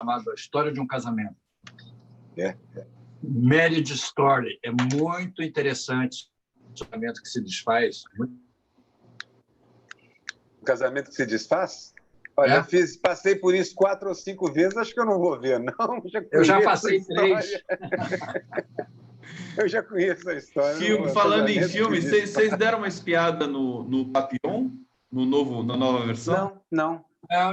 chamado A História de um Casamento. É. Marriage Story. É muito interessante o casamento que se desfaz. O casamento que se desfaz? Olha, passei por isso 4 ou 5 vezes, acho que eu não vou ver, não. Eu já passei 3. Eu já conheço a história. Falando em filme, vocês deram uma espiada no Papillon, na nova versão? Não.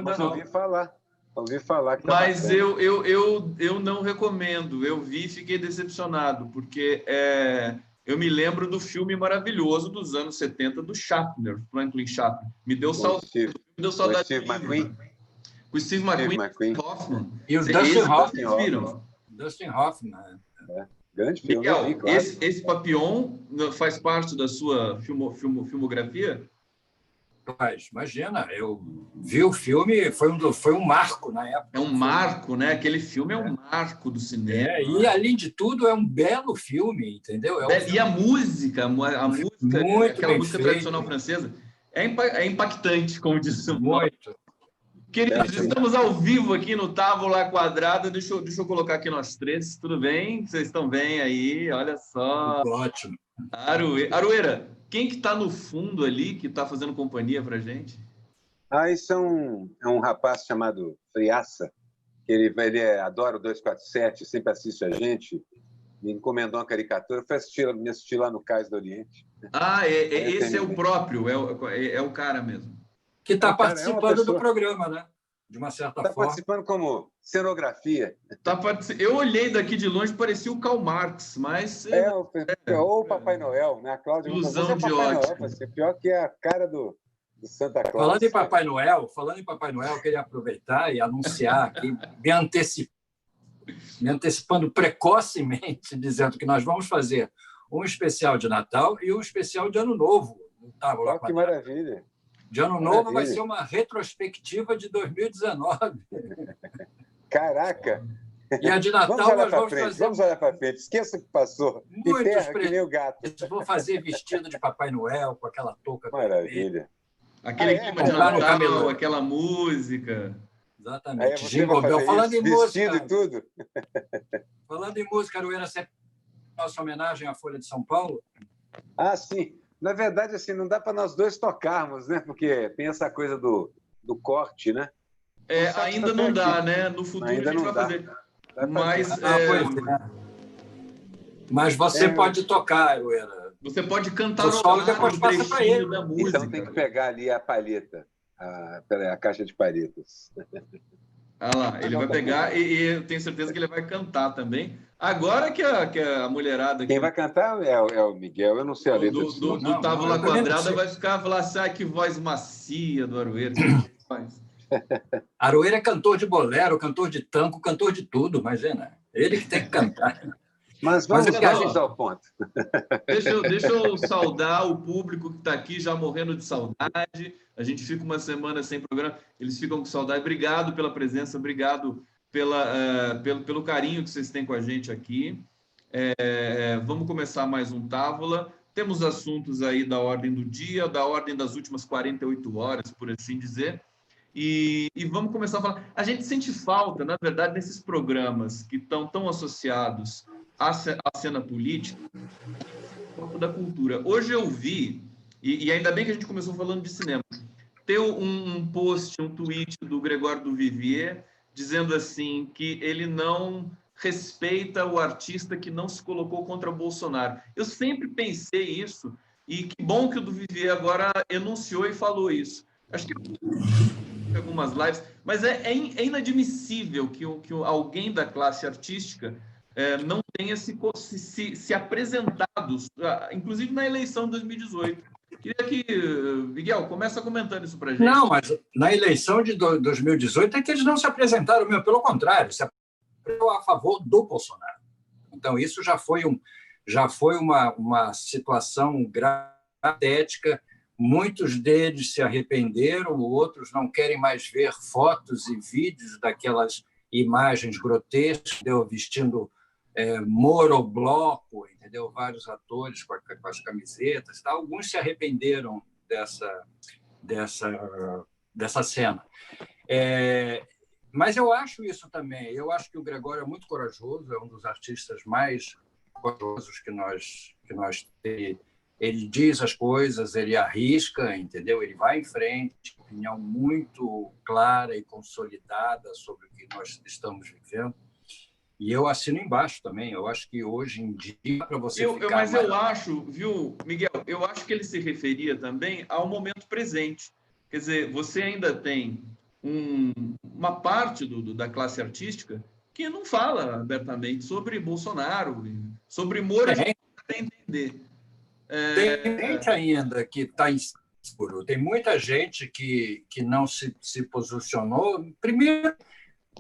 Mas ouvi falar. Ouvi falar que Mas eu não recomendo. Eu vi e fiquei decepcionado, porque eu me lembro do filme maravilhoso dos anos 70 do Franklin Schaffner. Me deu saudade. Com Steve McQueen. Com Steve McQueen. Hoffman. E o Dustin Hoffman. Vocês viram? Dustin Hoffman. Grande filme. Miguel, claro. esse Papillon faz parte da sua filmografia? Imagina, eu vi o filme, foi um marco na época. É um marco, né? Aquele filme é um marco do cinema. E, além de tudo, é um belo filme, entendeu? E a música, muito aquela música tradicional francesa, é impactante, como disse o muito. Queridos, estamos ao vivo aqui no Távola Quadrada. Deixa eu colocar aqui nós 3. Tudo bem? Vocês estão bem aí? Olha só. Ótimo. Aroeira, quem que está no fundo ali, que está fazendo companhia para a gente? Isso é um rapaz chamado Friaça, que ele adora o 247, sempre assiste a gente, me encomendou uma caricatura, foi me assistir lá no Cais do Oriente. Esse é o próprio, é o cara mesmo. Que está participando do programa, né? De uma certa forma. Está participando como cenografia. Eu olhei daqui de longe, parecia o Karl Marx, mas... Ou o Papai Noel, né? A Cláudia ilusão de ótica. Pior que é a cara do Santa Claus. Falando em Papai Noel, eu queria aproveitar e anunciar aqui, me antecipando precocemente, dizendo que nós vamos fazer um especial de Natal e um especial de Ano Novo. Que maravilha! De Ano Novo vai ser uma retrospectiva de 2019. Caraca! E a de Natal vamos olhar para frente. Esqueça o que passou. Muitos que nem o gato. Vou fazer vestido de Papai Noel com aquela touca. Maravilha. Aquele clima de Natal, aquela música. Exatamente. Jingle Bell. Falando em música. E tudo. Falando em música, Aroeira, você nossa homenagem à Folha de São Paulo? Sim. Na verdade, assim, não dá para nós dois tocarmos, né? Porque tem essa coisa do corte, né? Ainda não dá, né? No futuro ainda a gente vai fazer. Mas você pode tocar, Aroeira. Você pode cantar o solo, depois passa para ele da música. Então tem que pegar ali a palheta, a caixa de palhetas. Lá, ele vai pegar e eu tenho certeza que ele vai cantar também. Agora que a mulherada... Quem vai cantar é o Miguel, eu não sei a letra. Do Távola Quadrada vai ficar falando assim, que voz macia do Aroeira. Aroeira é cantor de bolero, cantor de tango, cantor de tudo, imagina. Ele que tem que cantar. Mas vamos ao ponto. Deixa eu saudar o público que está aqui já morrendo de saudade. A gente fica uma semana sem programa, eles ficam com saudade. Obrigado pela presença, obrigado pelo carinho que vocês têm com a gente aqui. Vamos começar mais um Távola. Temos assuntos aí da ordem do dia, da ordem das últimas 48 horas, por assim dizer. E vamos começar a falar. A gente sente falta, na verdade, nesses programas que estão tão associados à cena política, da cultura. Hoje eu vi, e ainda bem que a gente começou falando de cinema, tem um post, um tweet do Gregório do Vivier, dizendo assim, que ele não respeita o artista que não se colocou contra o Bolsonaro. Eu sempre pensei isso, e que bom que o do Vivier agora enunciou e falou isso. Acho que algumas lives, mas é inadmissível que alguém da classe artística não tenha se apresentado, inclusive na eleição de 2018. Queria que, Miguel, começa comentando isso para a gente. Não, mas na eleição de 2018 é que eles não se apresentaram, pelo contrário, se apresentaram a favor do Bolsonaro. Então, isso já foi uma situação gravítica. Muitos deles se arrependeram, outros não querem mais ver fotos e vídeos daquelas imagens grotescas, vestindo Moro-bloco, entendeu? Vários atores com as camisetas. Tá? Alguns se arrependeram dessa cena. Mas eu acho isso também. Eu acho que o Gregório é muito corajoso, é um dos artistas mais corajosos que nós temos. Ele diz as coisas, ele arrisca, entendeu? Ele vai em frente, opinião muito clara e consolidada sobre o que nós estamos vivendo. E eu assino embaixo também. Eu acho que hoje em dia, para você ficar... Mas eu acho, viu, Miguel, eu acho que ele se referia também ao momento presente. Quer dizer, você ainda tem uma parte da classe artística que não fala abertamente sobre Bolsonaro, sobre Moro, a gente até entender. Tem gente ainda que está inseguro. Tem muita gente que não se posicionou. Primeiro,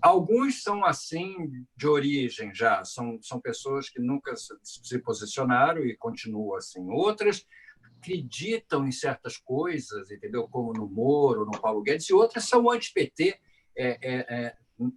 alguns são assim de origem já, são pessoas que nunca se posicionaram e continuam assim. Outras acreditam em certas coisas, entendeu? Como no Moro, no Paulo Guedes, e outras são anti-PT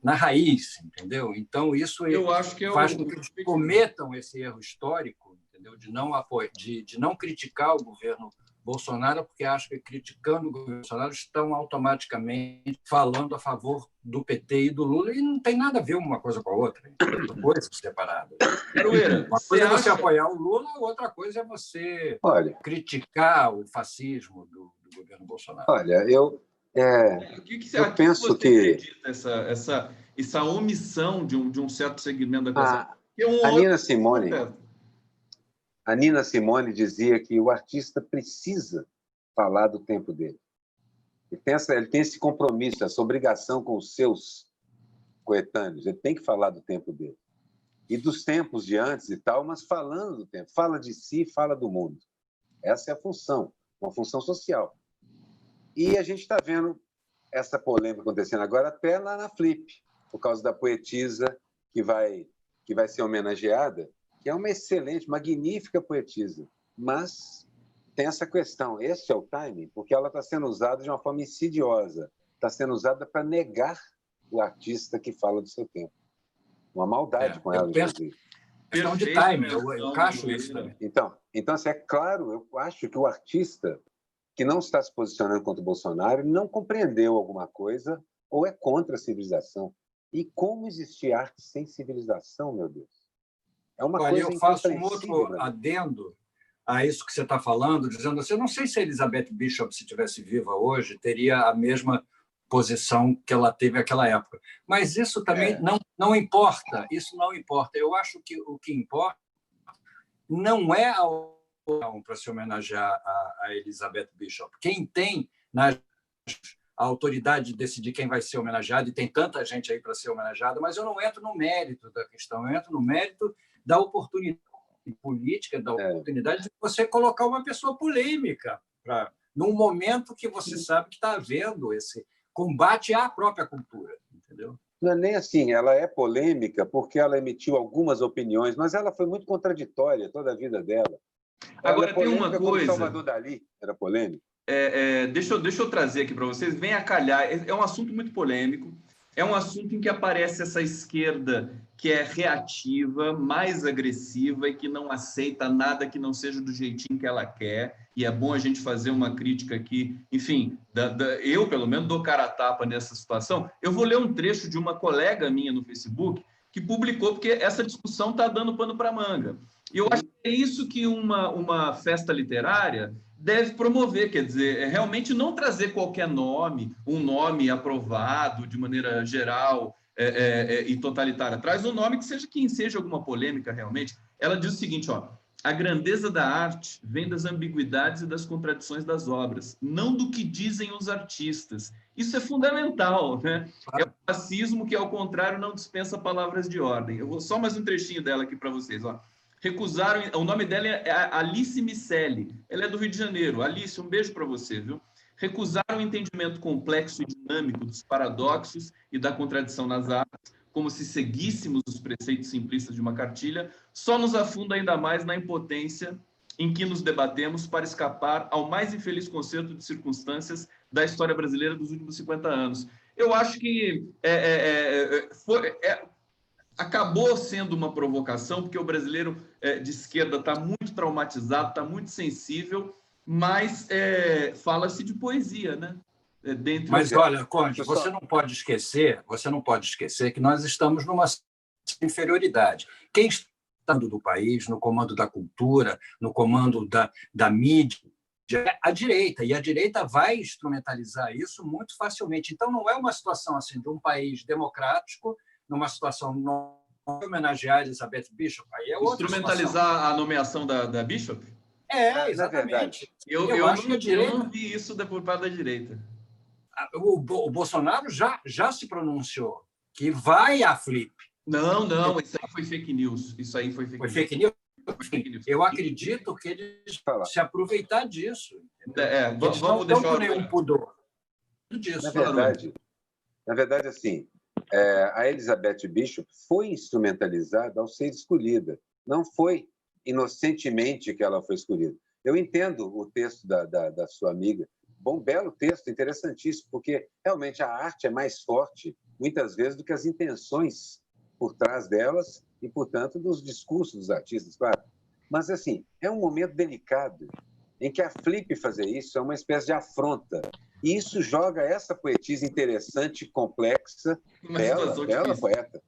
na raiz, entendeu? Então, isso eu acho que faz com que eles cometam esse erro histórico, entendeu? De não criticar o governo Bolsonaro, porque acham que criticando o governo Bolsonaro estão automaticamente falando a favor do PT e do Lula, e não tem nada a ver uma coisa com a outra, são coisas separadas. Uma coisa é você apoiar o Lula, outra coisa é você criticar o fascismo do governo Bolsonaro. Olha, eu penso que essa omissão de um certo segmento da classe... A Nina Simone dizia que o artista precisa falar do tempo dele. Ele tem esse compromisso, essa obrigação com os seus coetâneos. Ele tem que falar do tempo dele. E dos tempos de antes e tal, mas falando do tempo. Fala de si, fala do mundo. Essa é a função, uma função social. E a gente está vendo essa polêmica acontecendo agora até lá na Flip, por causa da poetisa que vai ser homenageada, que é uma excelente, magnífica poetisa, mas tem essa questão, esse é o timing, porque ela está sendo usada de uma forma insidiosa, está sendo usada para negar o artista que fala do seu tempo. Uma maldade com ela, inclusive. Questão de timing, eu acho isso também. Então assim, é claro, eu acho que o artista que não está se posicionando contra o Bolsonaro não compreendeu alguma coisa ou é contra a civilização. E como existir arte sem civilização, meu Deus? É uma coisa eu faço um outro adendo a isso que você está falando, dizendo assim, eu não sei se a Elizabeth Bishop, se estivesse viva hoje, teria a mesma posição que ela teve naquela época. Mas isso também não importa, isso não importa. Eu acho que o que importa não é a opinião para se homenagear a Elizabeth Bishop. Quem tem a autoridade de decidir quem vai ser homenageado, e tem tanta gente aí para ser homenageada, mas eu não entro no mérito da questão, eu entro no mérito da oportunidade política, da oportunidade de você colocar uma pessoa polêmica num momento que você sabe que está havendo esse combate à própria cultura, entendeu? Não é nem assim, ela é polêmica porque ela emitiu algumas opiniões, mas ela foi muito contraditória toda a vida dela. Agora, tem uma coisa... Salvador Dalí era polêmico. Deixa eu trazer aqui para vocês, vem a calhar, é um assunto muito polêmico, é um assunto em que aparece essa esquerda que é reativa, mais agressiva e que não aceita nada que não seja do jeitinho que ela quer, e é bom a gente fazer uma crítica aqui, enfim, eu pelo menos dou cara a tapa nessa situação. Eu vou ler um trecho de uma colega minha no Facebook que publicou, porque essa discussão está dando pano para manga. E eu acho que é isso que uma festa literária deve promover, quer dizer, realmente não trazer qualquer nome, um nome aprovado de maneira geral e totalitária. Traz um nome que enseja alguma polêmica realmente. Ela diz o seguinte, a grandeza da arte vem das ambiguidades e das contradições das obras, não do que dizem os artistas. Isso é fundamental, né? É o fascismo que, ao contrário, não dispensa palavras de ordem. Eu vou só mais um trechinho dela aqui para vocês, Recusaram, o nome dela é Alice Miceli, ela é do Rio de Janeiro. Alice, um beijo para você, viu? Recusaram o entendimento complexo e dinâmico dos paradoxos e da contradição nas artes, como se seguíssemos os preceitos simplistas de uma cartilha, só nos afunda ainda mais na impotência em que nos debatemos para escapar ao mais infeliz concerto de circunstâncias da história brasileira dos últimos 50 anos. Eu acho que acabou sendo uma provocação, porque o brasileiro de esquerda está muito traumatizado, está muito sensível, mas fala-se de poesia, né? dentro... Mas, olha, Conde, você não pode esquecer que nós estamos numa inferioridade. Quem está do país, no comando da cultura, no comando da mídia, é a direita, e a direita vai instrumentalizar isso muito facilmente. Então, não é uma situação assim de um país democrático, numa situação não homenagear Elizabeth Bishop. Aí é outra instrumentalizar situação. A nomeação da Bishop? Exatamente. Eu não vi isso por parte da direita. O Bolsonaro já se pronunciou que vai à Flip. Não, isso aí foi fake news. Foi fake news? Eu acredito que eles se aproveitar disso. Vamos não deixar com nenhum pudor disso. Na verdade, assim, a Elizabeth Bishop foi instrumentalizada ao ser escolhida. Não foi inocentemente que ela foi escolhida. Eu entendo o texto da sua amiga. Belo texto, interessantíssimo, porque realmente a arte é mais forte, muitas vezes, do que as intenções por trás delas e, portanto, dos discursos dos artistas, claro. Mas, assim, é um momento delicado em que a Flip fazer isso é uma espécie de afronta. E isso joga essa poetisa interessante, complexa, bela poeta,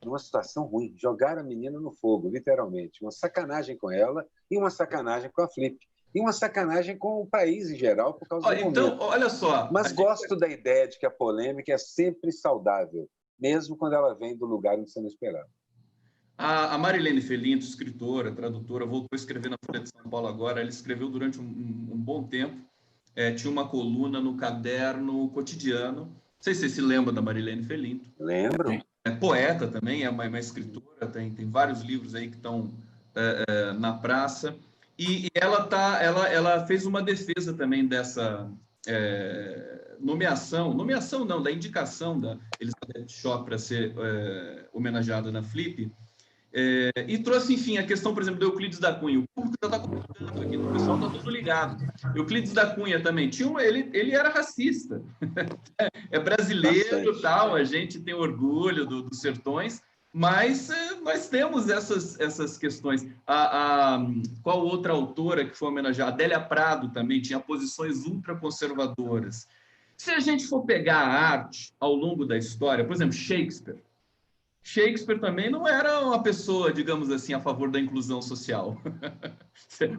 numa situação ruim. Jogaram a menina no fogo, literalmente. Uma sacanagem com ela e uma sacanagem com a Flip. E uma sacanagem com o país em geral, por causa do então, momento. olha só... Mas gosto da ideia de que a polêmica é sempre saudável, mesmo quando ela vem do lugar onde você não esperava. A Marilene Felinto, escritora, tradutora, voltou a escrever na Folha de São Paulo agora. Ela escreveu durante um bom tempo. Tinha uma coluna no Caderno Cotidiano. Não sei se você se lembra da Marilene Felinto. Lembro. É poeta também, é uma escritora, tem vários livros aí que estão na praça. E ela fez uma defesa também dessa nomeação não, da indicação da Elizabeth Bishop para ser homenageada na Flip. E trouxe, enfim, a questão, por exemplo, do Euclides da Cunha. O público já está comentando aqui, o pessoal está todo ligado. Euclides da Cunha também ele era racista. É brasileiro, tal, a gente tem orgulho dos sertões, mas nós temos essas questões. Qual outra autora que foi homenageada? Adélia Prado também tinha posições ultraconservadoras. Se a gente for pegar a arte ao longo da história, por exemplo, Shakespeare também não era uma pessoa, digamos assim, a favor da inclusão social.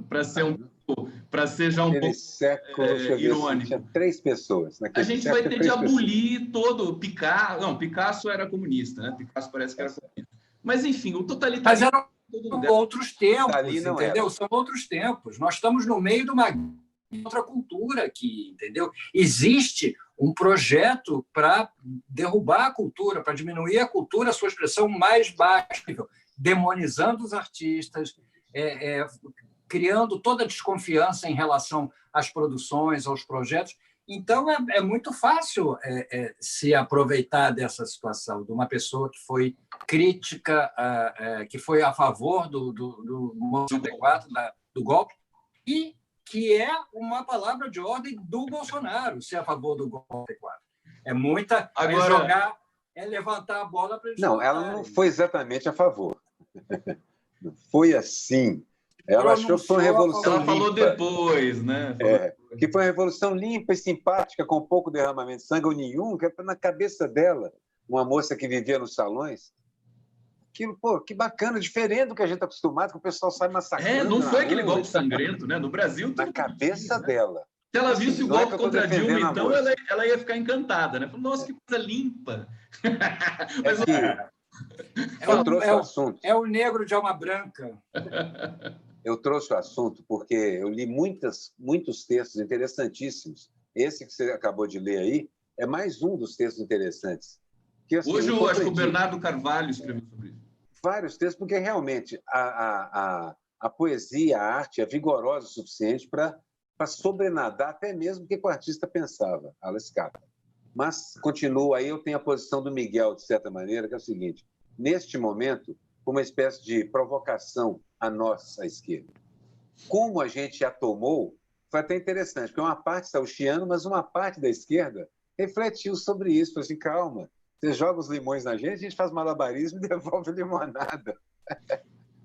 Para ser já um pouco irônico. Tinha 3 pessoas. A gente vai ter de abolir todo... Picasso era comunista, né? Picasso parece que era comunista. Mas, enfim, o totalitarismo... Mas eram outros tempos, entendeu? São outros tempos. Nós estamos no meio de uma outra cultura aqui, entendeu? Existe um projeto para derrubar a cultura, para diminuir a cultura, a sua expressão mais baixa, demonizando os artistas, criando toda a desconfiança em relação às produções, aos projetos. Então, é muito fácil se aproveitar dessa situação, de uma pessoa que foi crítica, que foi a favor do 94, do golpe, e que é uma palavra de ordem do Bolsonaro, ser a favor do golpe 4. Agora, levantar a bola para eles. Não, ela não foi exatamente a favor. Não foi assim. Ela achou que foi uma revolução limpa. Ela falou depois, né? Que foi uma revolução limpa e simpática, com pouco derramamento de sangue ou nenhum, que na cabeça dela, uma moça que vivia nos salões. Aquilo, que bacana, diferente do que a gente está acostumado, que o pessoal sai massacrando. Não foi aquele golpe sangrento, né? No Brasil... Na cabeça dela. Se ela visse o golpe contra a Dilma, então ela ia ficar encantada, né? Nossa, que coisa limpa. Mas, eu trouxe o assunto. É o negro de alma branca. Eu trouxe o assunto porque eu li muitos textos interessantíssimos. Esse que você acabou de ler aí é mais um dos textos interessantes. Que, assim, hoje eu acho que o Bernardo Carvalho escreveu sobre isso. Vários textos, porque realmente a poesia, a arte é vigorosa o suficiente para sobrenadar até mesmo o que o artista pensava, ela escapa. Mas, continua aí, eu tenho a posição do Miguel, de certa maneira, que é o seguinte: neste momento, uma espécie de provocação a nós, à esquerda. Como a gente a tomou, foi até interessante, porque uma parte saiu chiando, mas uma parte da esquerda refletiu sobre isso, falou assim, calma, você joga os limões na gente, a gente faz malabarismo e devolve limonada.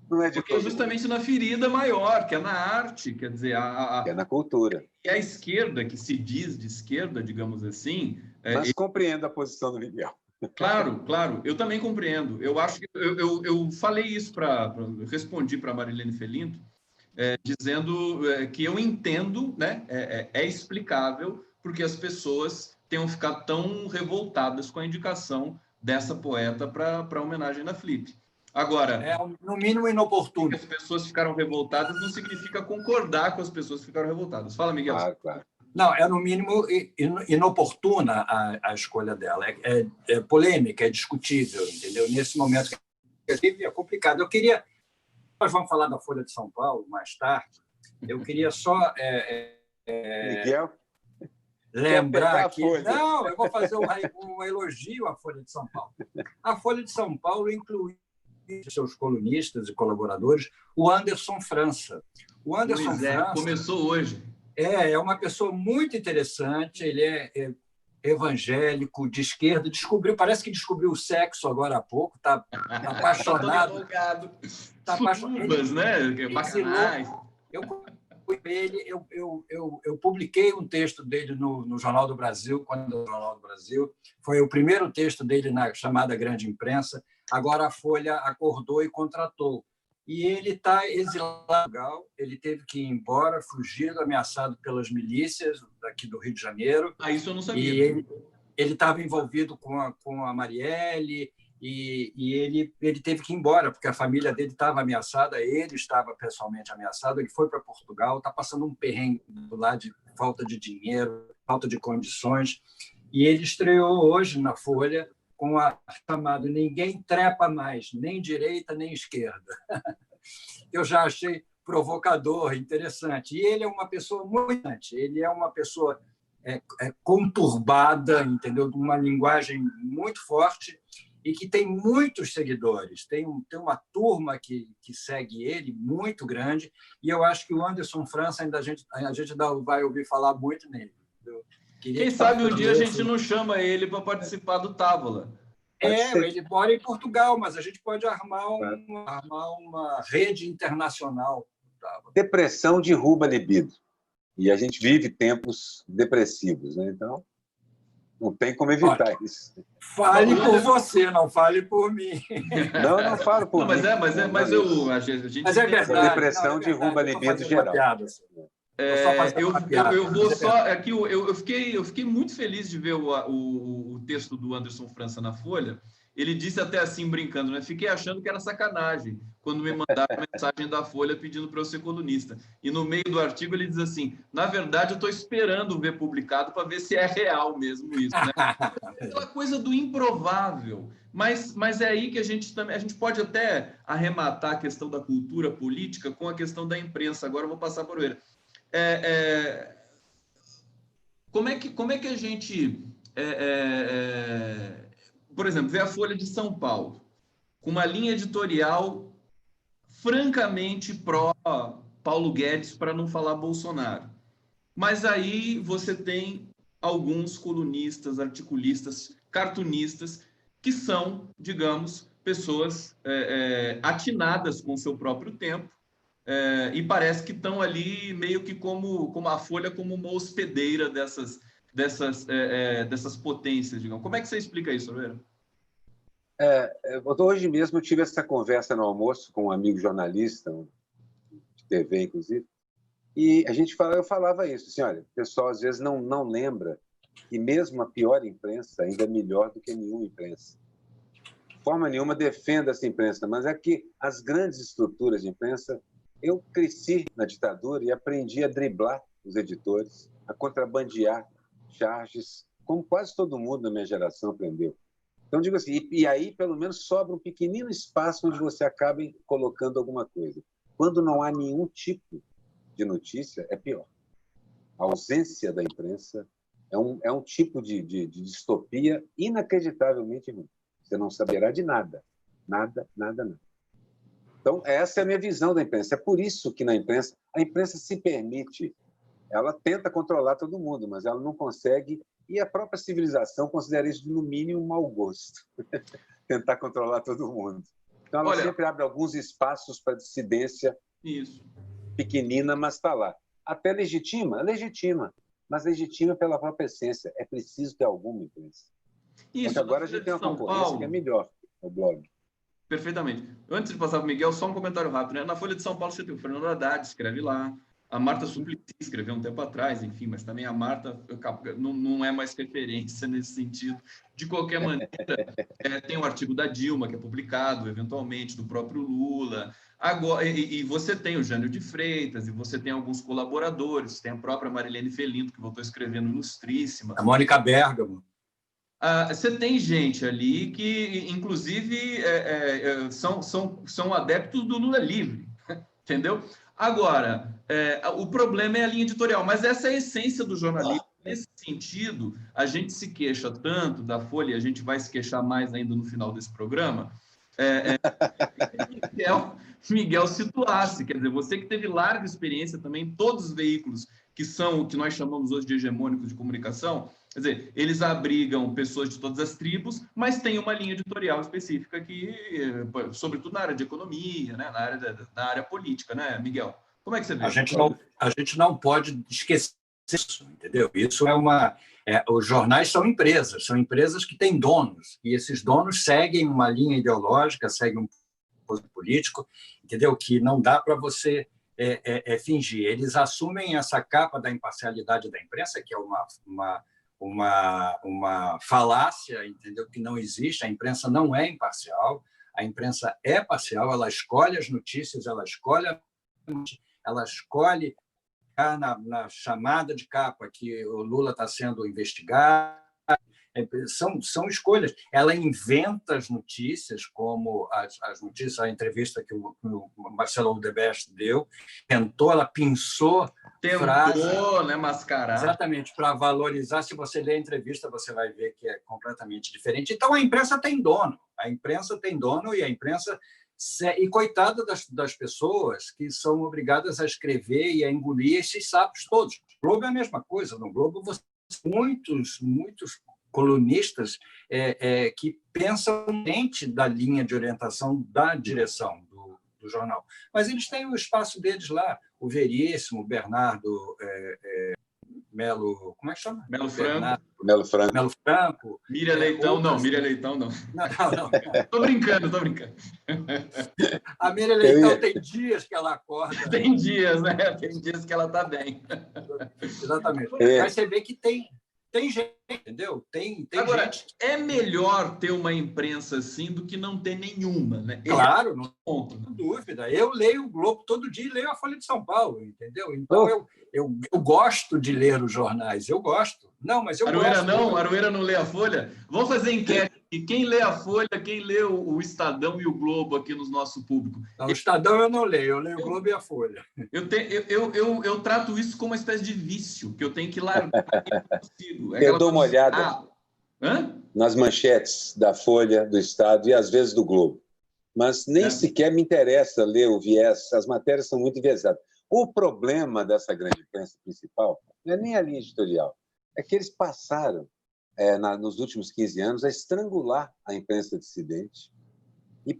Não é de Porque é justamente na ferida maior, que é na arte, quer dizer, que é na cultura. E a esquerda, que se diz de esquerda, digamos assim... Mas compreendo a posição do Miguel. Claro, claro, eu também compreendo. Eu acho que eu falei isso respondi para a Marilene Felinto, dizendo que eu entendo, né, é explicável porque as pessoas tenham ficado tão revoltadas com a indicação dessa poeta para a homenagem na Flip. Agora, no mínimo inoportuno. Que as pessoas ficaram revoltadas não significa concordar com as pessoas que ficaram revoltadas. Fala, Miguel. Claro, claro. Não, é no mínimo inoportuna a escolha dela. É polêmica, é discutível, entendeu? Nesse momento que é complicado. Nós vamos falar da Folha de São Paulo mais tarde. Eu queria só Miguel? Lembrar aqui. Não, eu vou fazer um elogio à Folha de São Paulo. A Folha de São Paulo incluiu seus colunistas e colaboradores o Anderson França. O Anderson França começou hoje. É uma pessoa muito interessante, ele é evangélico, de esquerda, parece que descobriu o sexo agora há pouco, está apaixonado. Está apaixonado. Né? Bacanais. Eu publiquei um texto dele no Jornal do Brasil, quando o Jornal do Brasil foi o primeiro texto dele na chamada grande imprensa. Agora a Folha acordou e contratou. E ele está exilado, ele teve que ir embora, fugido, ameaçado pelas milícias daqui do Rio de Janeiro. Isso eu não sabia. E ele estava envolvido com a Marielle, e ele teve que ir embora, porque a família dele estava ameaçada, ele estava pessoalmente ameaçado, ele foi para Portugal, está passando um perrengue lá de falta de dinheiro, falta de condições, e ele estreou hoje na Folha com a chamada Ninguém Trepa Mais, nem direita nem esquerda. Eu já achei provocador, interessante. E ele é uma pessoa muito... Ele é uma pessoa conturbada, entendeu? De uma linguagem muito forte e que tem muitos seguidores. Tem uma turma que segue ele, muito grande, e eu acho que o Anderson França, a gente ainda vai ouvir falar muito nele. Quem sabe um dia a gente não chama ele para participar do Távola. Ele mora em Portugal, mas a gente pode armar uma rede internacional. Depressão derruba a libido. E a gente vive tempos depressivos, né? Então, não tem como evitar isso. Fale por você, não fale por mim. Não falo por mim. Mas é verdade. A depressão derruba a libido geral. Eu vou só aqui. Eu fiquei muito feliz de ver o texto do Anderson França na Folha. Ele disse até assim, brincando, né? Fiquei achando que era sacanagem quando me mandaram mensagem da Folha pedindo para eu ser colunista. E no meio do artigo ele diz assim: na verdade, eu estou esperando ver publicado para ver se é real mesmo isso, né? Aquela coisa do improvável. Mas é aí que a gente pode até arrematar a questão da cultura política com a questão da imprensa. Agora eu vou passar por ele. Como é que a gente, por exemplo, vê a Folha de São Paulo com uma linha editorial francamente pró Paulo Guedes, para não falar Bolsonaro, mas aí você tem alguns colunistas, articulistas, cartunistas que são, digamos, pessoas atinadas com o seu próprio tempo. E parece que estão ali meio que como a Folha, como uma hospedeira dessas potências, digamos. Como é que você explica isso, Oliveira? Hoje mesmo eu tive essa conversa no almoço com um amigo jornalista, de TV, inclusive, e eu falava isso, assim, olha, o pessoal às vezes não lembra que mesmo a pior imprensa ainda é melhor do que nenhuma imprensa. De forma nenhuma defenda essa imprensa, mas é que as grandes estruturas de imprensa... Eu cresci na ditadura e aprendi a driblar os editores, a contrabandear charges, como quase todo mundo da minha geração aprendeu. Então, digo assim, e aí pelo menos sobra um pequenino espaço onde você acaba colocando alguma coisa. Quando não há nenhum tipo de notícia, é pior. A ausência da imprensa é um tipo de distopia inacreditavelmente ruim. Você não saberá de nada. Nada, nada, nada. Então, essa é a minha visão da imprensa. É por isso que a imprensa se permite, ela tenta controlar todo mundo, mas ela não consegue, e a própria civilização considera isso, no mínimo, um mau gosto. Tentar controlar todo mundo. Então, ela sempre abre alguns espaços para dissidência pequenina, mas está lá. Até legitima, mas legitima pela própria essência. É preciso ter alguma imprensa. Porque agora a gente tem uma concorrência que é melhor no blog. Perfeitamente. Antes de passar para o Miguel, só um comentário rápido, né? Na Folha de São Paulo você tem o Fernando Haddad, escreve lá. A Marta Suplicy escreveu um tempo atrás, enfim, mas também a Marta não é mais referência nesse sentido. De qualquer maneira, tem o artigo da Dilma, que é publicado, eventualmente, do próprio Lula. Agora, e você tem o Jânio de Freitas, e você tem alguns colaboradores, tem a própria Marilene Felindo, que voltou escrevendo Ilustríssima. A Mônica Bergamo. Você tem gente ali que, inclusive, são adeptos do Lula livre, entendeu? Agora, o problema é a linha editorial, mas essa é a essência do jornalismo. Nesse sentido, a gente se queixa tanto da Folha, e a gente vai se queixar mais ainda no final desse programa, Miguel situasse, quer dizer, você que teve larga experiência também em todos os veículos que são o que nós chamamos hoje de hegemônicos de comunicação, quer dizer, eles abrigam pessoas de todas as tribos, mas tem uma linha editorial específica que, sobretudo na área de economia, né, na área política, né, Miguel? Como é que você vê? A gente não pode esquecer isso, entendeu? Isso os jornais são empresas que têm donos, e esses donos seguem uma linha ideológica, seguem um propósito político, entendeu? Que não dá para você fingir. Eles assumem essa capa da imparcialidade da imprensa, que é uma falácia, entendeu? Que não existe. A imprensa não é imparcial, a imprensa é parcial, ela escolhe as notícias, ela escolhe na chamada de capa que o Lula está sendo investigado. São escolhas. Ela inventa as notícias, como as notícias, a entrevista que o Marcelo Odebrecht deu, ela pinçou frases, né, mascarar. Exatamente, para valorizar. Se você ler a entrevista, você vai ver que é completamente diferente. Então, a imprensa tem dono. E coitada das pessoas que são obrigadas a escrever e a engolir esses sapos todos. O Globo é a mesma coisa. No Globo, você tem muitos colunistas que pensam dentro da linha de orientação da direção do jornal. Mas eles têm o espaço deles lá. O Veríssimo, o Bernardo Melo... Como é que chama? Melo Franco. Melo Franco. Miriam Leitão, não. Miriam Leitão, não. Não. Tô brincando. A Miriam Leitão tem dias que ela acorda. Tem dias, né? Tem dias que ela está bem. Exatamente. Mas você vê que tem gente, entendeu? Tem Agora, gente. É melhor ter uma imprensa assim do que não ter nenhuma, né? Claro, não tem dúvida. Eu leio o Globo todo dia e leio a Folha de São Paulo, entendeu? Então, eu gosto de ler os jornais, eu gosto. Não, mas eu gosto. Aroeira não lê a Folha? Vamos fazer enquete. E quem lê a Folha, quem lê o Estadão e o Globo aqui no nosso público? Não, o Estadão eu não leio, eu leio o Globo e a Folha. Eu trato isso como uma espécie de vício, que eu tenho que largar. Eu dou uma olhada nas manchetes da Folha, do Estado e, às vezes, do Globo. Mas nem sequer me interessa ler o viés, as matérias são muito enviesadas. O problema dessa grande imprensa principal não é nem a linha editorial, é que eles passaram, nos últimos 15 anos, a estrangular a imprensa dissidente e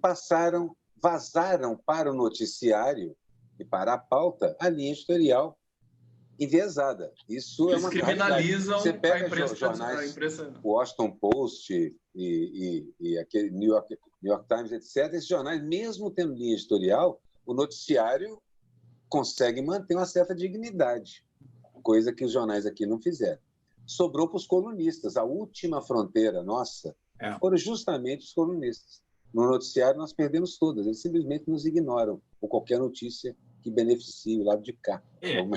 vazaram para o noticiário e para a pauta a linha editorial enviesada. Isso eles criminalizam você pega a imprensa, jornais, o Washington Post e aquele New York Times, etc. Esses jornais, mesmo tendo linha editorial, o noticiário consegue manter uma certa dignidade, coisa que os jornais aqui não fizeram. Sobrou para os colunistas. A última fronteira nossa foram justamente os colunistas. No noticiário, nós perdemos todas. Eles simplesmente nos ignoram por qualquer notícia que beneficie o lado de cá.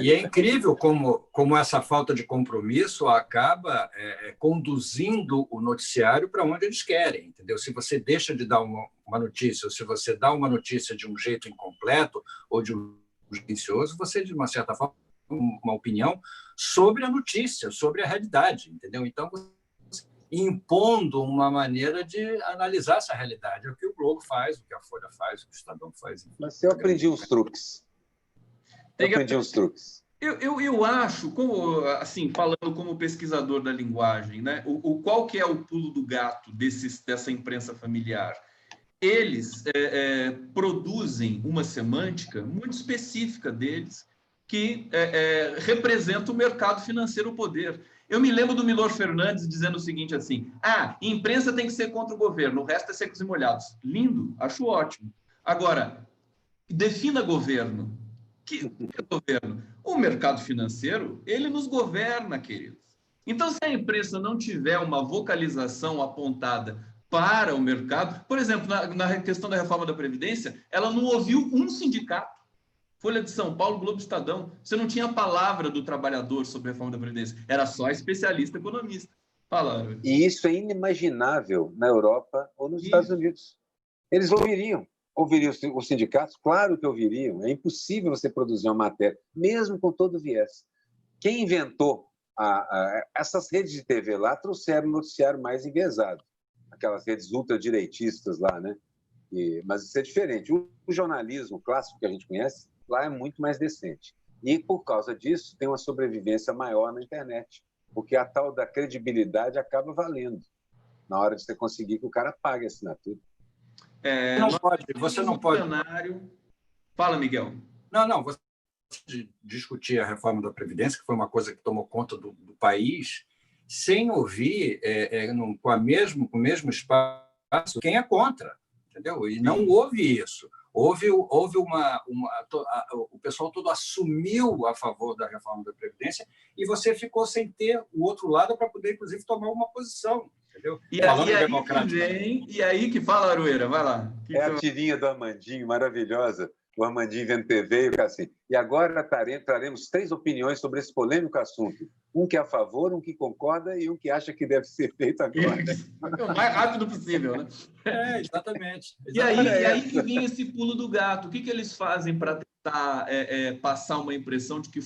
E é incrível como essa falta de compromisso acaba conduzindo o noticiário para onde eles querem, entendeu? Se você deixa de dar uma notícia, ou se você dá uma notícia de um jeito incompleto ou de um silencioso, você, de uma certa forma, uma opinião sobre a notícia, sobre a realidade, entendeu? Então, impondo uma maneira de analisar essa realidade. É o que o Globo faz, o que a Folha faz, o que o Estadão faz. Mas eu aprendi uns truques. Eu acho, assim, falando como pesquisador da linguagem, né? Qual que é o pulo do gato dessa imprensa familiar? eles produzem uma semântica muito específica deles que representa o mercado financeiro, o poder. Eu me lembro do Milor Fernandes dizendo o seguinte assim: imprensa tem que ser contra o governo, o resto é secos e molhados. Lindo, acho ótimo. Agora, defina governo. Que é governo? O mercado financeiro, ele nos governa, queridos. Então, se a imprensa não tiver uma vocalização apontada para o mercado, por exemplo, na questão da reforma da Previdência, ela não ouviu um sindicato. Folha de São Paulo, Globo, Estadão, você não tinha a palavra do trabalhador sobre a reforma da Previdência, era só especialista economista. Fala. E isso é inimaginável na Europa ou nos Estados Unidos. Eles ouviriam os sindicatos? Claro que ouviriam. É impossível você produzir uma matéria, mesmo com todo o viés. Quem inventou essas redes de TV lá trouxeram um noticiário mais enviesado. Aquelas redes ultradireitistas lá, né? Mas isso é diferente. O jornalismo clássico que a gente conhece lá é muito mais decente. E, por causa disso, tem uma sobrevivência maior na internet, porque a tal da credibilidade acaba valendo na hora de você conseguir que o cara pague a assinatura. Você não pode. Fala, Miguel. Não, você pode discutir a reforma da Previdência, que foi uma coisa que tomou conta do país, sem ouvir, com o mesmo espaço, quem é contra, entendeu? E não houve isso. Houve o pessoal todo assumiu a favor da reforma da Previdência e você ficou sem ter o outro lado para poder, inclusive, tomar uma posição. Entendeu? E aí que fala, Aroeira, vai lá. A tirinha do Armandinho, maravilhosa. O Armandinho vendo TV e fica assim. E agora traremos 3 opiniões sobre esse polêmico assunto. Um que é a favor, um que concorda e um que acha que deve ser feito agora. O mais rápido possível, né? Exatamente. E aí que vem esse pulo do gato. O que eles fazem para tentar passar uma impressão de que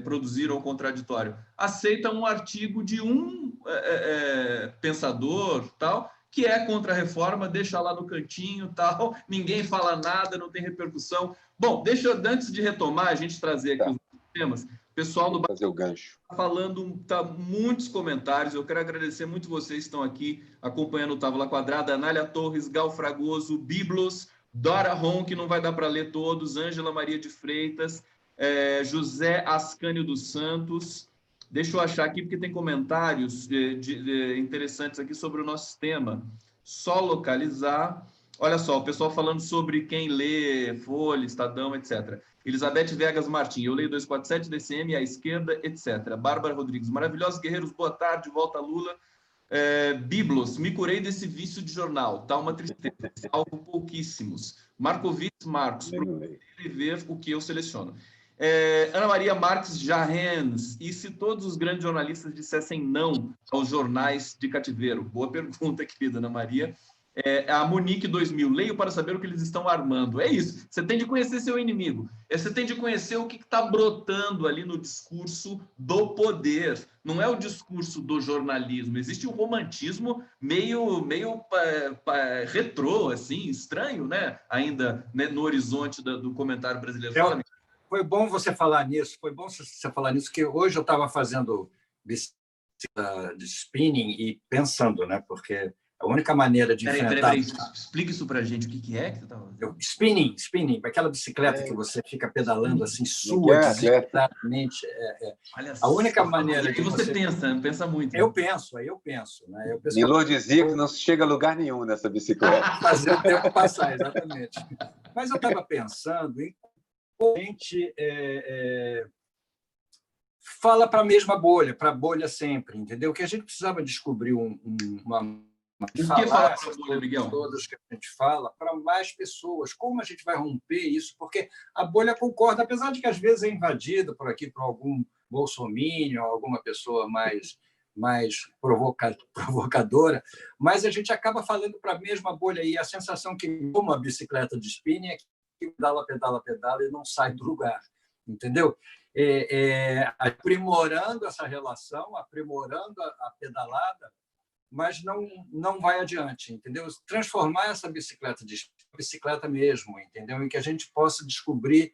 produziram o contraditório? Aceitam um artigo de um pensador, tal, que é contra a reforma, deixa lá no cantinho, tal, ninguém fala nada, não tem repercussão. Bom, antes de retomar, a gente trazer aqui os temas, o pessoal do fazer o gancho. Está falando, muitos comentários, eu quero agradecer muito vocês que estão aqui acompanhando o Távola Quadrada, Anália Torres, Gal Fragoso, Biblos, Dora Ron, que não vai dar para ler todos, Ângela Maria de Freitas, José Ascânio dos Santos. Deixa eu achar aqui, porque tem comentários interessantes aqui sobre o nosso tema. Só localizar. Olha só, o pessoal falando sobre quem lê Folha, Estadão, etc. Elizabeth Vegas Martins, eu leio 247, DCM, à esquerda, etc. Bárbara Rodrigues, maravilhosos guerreiros, boa tarde, volta Lula. Biblos, me curei desse vício de jornal, tá uma tristeza, salvo pouquíssimos. Marcovitz Marcos, procure ver o que eu seleciono. Ana Maria Marques Jarrens, e se todos os grandes jornalistas dissessem não aos jornais de cativeiro? Boa pergunta, querida Ana Maria. A Monique 2000, leio para saber o que eles estão armando. É isso, você tem de conhecer seu inimigo, você tem de conhecer o que está brotando ali no discurso do poder, não é o discurso do jornalismo, existe um romantismo meio retrô, assim, estranho, né? Ainda, né, no horizonte do comentário brasileiro. Fala, foi bom você falar nisso, que hoje eu estava fazendo bicicleta de spinning e pensando, né? Porque a única maneira de enfrentar... Peraí. Explica isso para a gente, o que é que você estava fazendo? Spinning, aquela bicicleta que você fica pedalando assim, sua desesperadamente. A única maneira de você... pensa muito. Eu penso. Né? Milor dizia que não se chega a lugar nenhum nessa bicicleta. Fazer o tempo passar, exatamente. Mas eu estava pensando em como a gente fala para a mesma bolha, para a bolha sempre, entendeu? Que a gente precisava descobrir uma falar para a bolha, Miguel? Todas que a gente fala para mais pessoas. Como a gente vai romper isso? Porque a bolha concorda, apesar de que às vezes é invadida por aqui por algum bolsominion, alguma pessoa mais provocadora, mas a gente acaba falando para a mesma bolha e a sensação que uma bicicleta de spinning é que pedala e não sai do lugar, entendeu? Aprimorando essa relação, aprimorando a pedalada, mas não vai adiante, entendeu? Transformar essa bicicleta de bicicleta mesmo, entendeu? Em que a gente possa descobrir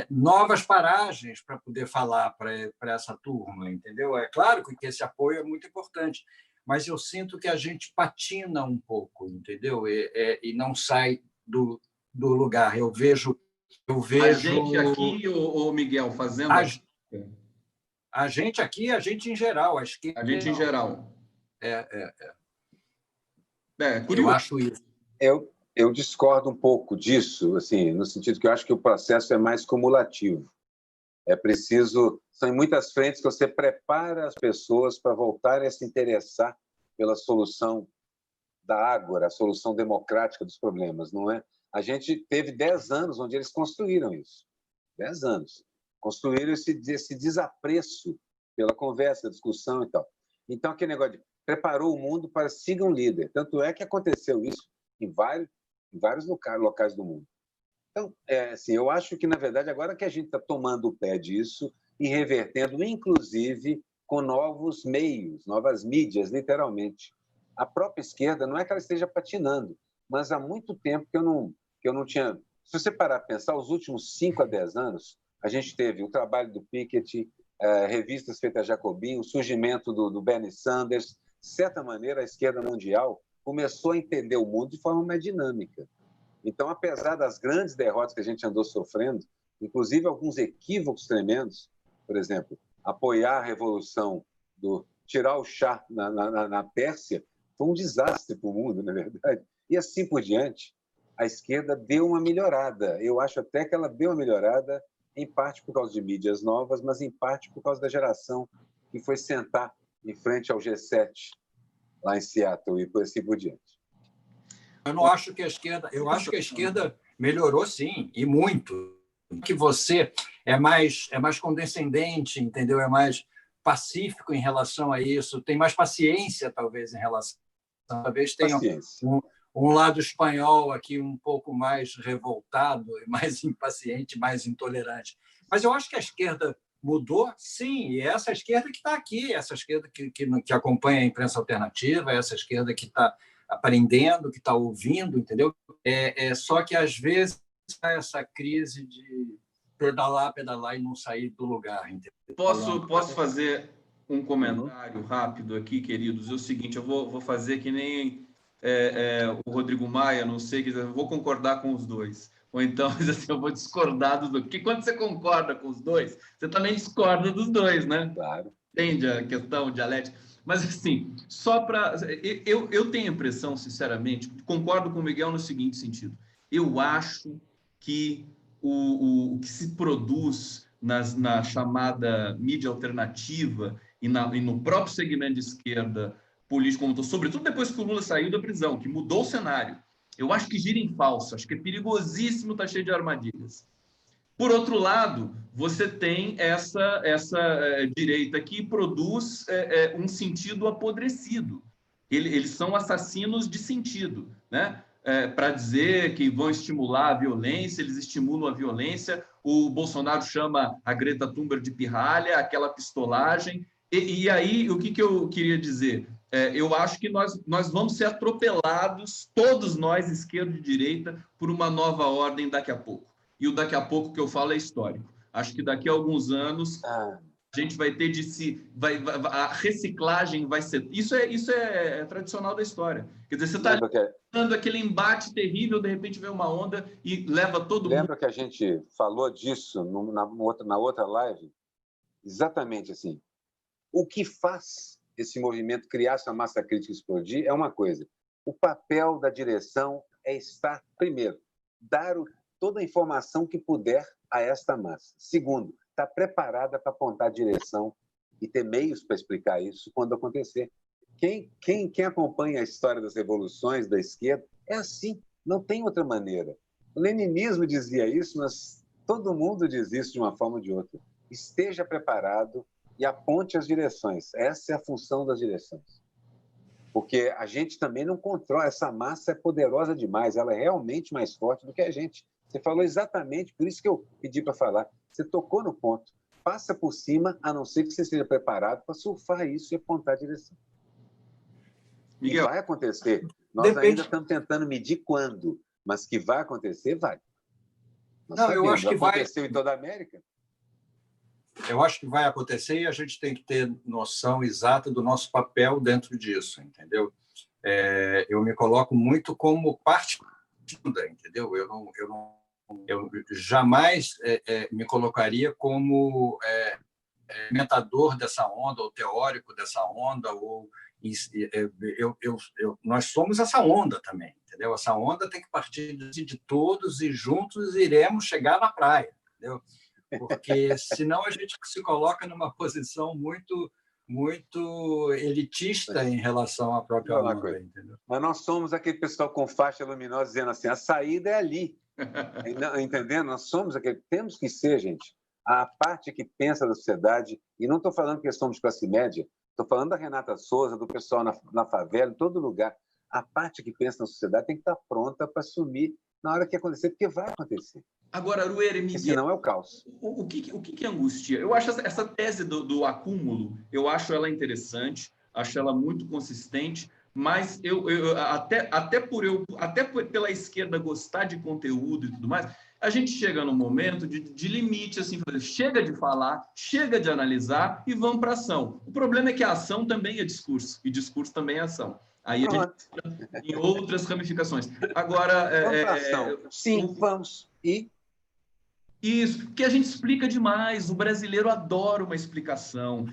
novas paragens para poder falar para essa turma, entendeu? É claro que esse apoio é muito importante, mas eu sinto que a gente patina um pouco, entendeu? E não sai do lugar. Eu vejo... A gente aqui, ô Miguel, fazendo... A gente aqui, a gente em geral. Acho que a gente em geral. Curioso. Eu acho isso. Eu discordo um pouco disso, assim, no sentido que eu acho que o processo é mais cumulativo. É preciso... São em muitas frentes que você prepara as pessoas para voltarem a se interessar pela solução da ágora, a solução democrática dos problemas, não é? A gente teve 10 anos onde eles construíram isso. 10 anos. Construíram esse desapreço pela conversa, discussão e tal. Então, aquele negócio de preparou o mundo para siga um líder. Tanto é que aconteceu isso em vários locais do mundo. Então, assim, eu acho que, na verdade, agora que a gente está tomando o pé disso e revertendo, inclusive, com novos meios, novas mídias, literalmente. A própria esquerda, não é que ela esteja patinando, mas há muito tempo que eu não tinha... Se você parar para pensar, os últimos 5 a 10 anos, a gente teve o trabalho do Piketty, revistas feitas a Jacobin, o surgimento do Bernie Sanders. De certa maneira, a esquerda mundial começou a entender o mundo de forma mais dinâmica. Então, apesar das grandes derrotas que a gente andou sofrendo, inclusive alguns equívocos tremendos, por exemplo, apoiar a revolução, tirar o Shah na Pérsia, foi um desastre para o mundo, na verdade. E assim por diante, a esquerda deu uma melhorada. Eu acho até que ela deu uma melhorada, em parte por causa de mídias novas, mas em parte por causa da geração que foi sentar em frente ao G7, lá em Seattle, e por assim por diante. Eu não acho que a esquerda... Eu acho que a esquerda melhorou, sim, e muito. Que você é mais condescendente, entendeu? É mais pacífico em relação a isso, tem mais paciência, talvez, em relação... Talvez tenha um lado espanhol aqui um pouco mais revoltado, mais impaciente, mais intolerante. Mas eu acho que a esquerda mudou, sim, e essa esquerda que está aqui, essa esquerda que acompanha a imprensa alternativa, essa esquerda que está aprendendo, que está ouvindo, entendeu? Só que, às vezes, essa crise de pedalar e não sair do lugar. Entendeu? Posso fazer um comentário rápido aqui, queridos? É o seguinte, eu vou fazer que nem o Rodrigo Maia, não sei, eu vou concordar com os dois. Ou então, assim, eu vou discordar dos dois. Porque quando você concorda com os dois, você também discorda dos dois, né? Claro. Entende a questão dialética? Mas, assim, só para... Eu tenho a impressão, sinceramente, concordo com o Miguel no seguinte sentido. Eu acho que o que se produz na chamada mídia alternativa e no próprio segmento de esquerda político, como sobretudo depois que o Lula saiu da prisão, que mudou o cenário, eu acho que gira em falso, acho que é perigosíssimo, está cheio de armadilhas. Por outro lado, você tem essa direita que produz um sentido apodrecido. Eles são assassinos de sentido, né? Para dizer que vão estimular a violência, eles estimulam a violência. O Bolsonaro chama a Greta Thunberg de pirralha, aquela pistolagem. E aí, o que eu queria dizer? Eu acho que nós vamos ser atropelados, todos nós, esquerda e direita, por uma nova ordem daqui a pouco. E o daqui a pouco que eu falo é histórico. Acho que daqui a alguns anos a gente vai ter a reciclagem vai ser... Isso é tradicional da história. Quer dizer, você está dando aquele embate terrível, de repente vem uma onda e leva todo mundo... Lembra que a gente falou disso na outra live? Exatamente assim. O que faz esse movimento criar essa massa crítica e explodir é uma coisa. O papel da direção é estar, primeiro, dar toda a informação que puder a esta massa. Segundo, estar preparada para apontar a direção e ter meios para explicar isso quando acontecer. Quem acompanha a história das revoluções da esquerda é assim, não tem outra maneira. O leninismo dizia isso, mas todo mundo diz isso de uma forma ou de outra. Esteja preparado e aponte as direções. Essa é a função das direções. Porque a gente também não controla, essa massa é poderosa demais, ela é realmente mais forte do que a gente. Você falou exatamente, por isso que eu pedi para falar. Você tocou no ponto. Passa por cima, a não ser que você esteja preparado para surfar isso e apontar a direção. Miguel, e vai acontecer. Nós ainda estamos tentando medir quando, mas que vai acontecer, vai. Nós sabemos. Eu acho que aconteceu em toda a América. Eu acho que vai acontecer e a gente tem que ter noção exata do nosso papel dentro disso, entendeu? Eu me coloco muito como parte, entendeu? Eu jamais me colocaria como mentador dessa onda, ou teórico dessa onda, ou nós somos essa onda também, entendeu? Essa onda tem que partir de todos e juntos iremos chegar na praia, entendeu? Porque senão a gente se coloca numa posição muito elitista em relação à própria onda, entendeu? Mas nós somos aquele pessoal com faixa luminosa dizendo assim, a saída é ali. Entendendo? Nós somos aquele... Temos que ser, gente, a parte que pensa da sociedade, e não estou falando que somos classe média, estou falando da Renata Souza, do pessoal na favela, em todo lugar. A parte que pensa na sociedade tem que estar pronta para assumir na hora que acontecer, porque vai acontecer. Agora, Ruer, Miguel, senão é o caos. O que é angústia? Eu acho essa tese do acúmulo, eu acho ela interessante, acho ela muito consistente, mas até pela esquerda gostar de conteúdo e tudo mais, a gente chega num momento de limite, assim, chega de falar, chega de analisar e vamos para a ação. O problema é que a ação também é discurso, e discurso também é ação. Aí a gente entra em outras ramificações. Agora... Vamos para a ação. Sim, vamos. E... Isso, que a gente explica demais. O brasileiro adora uma explicação.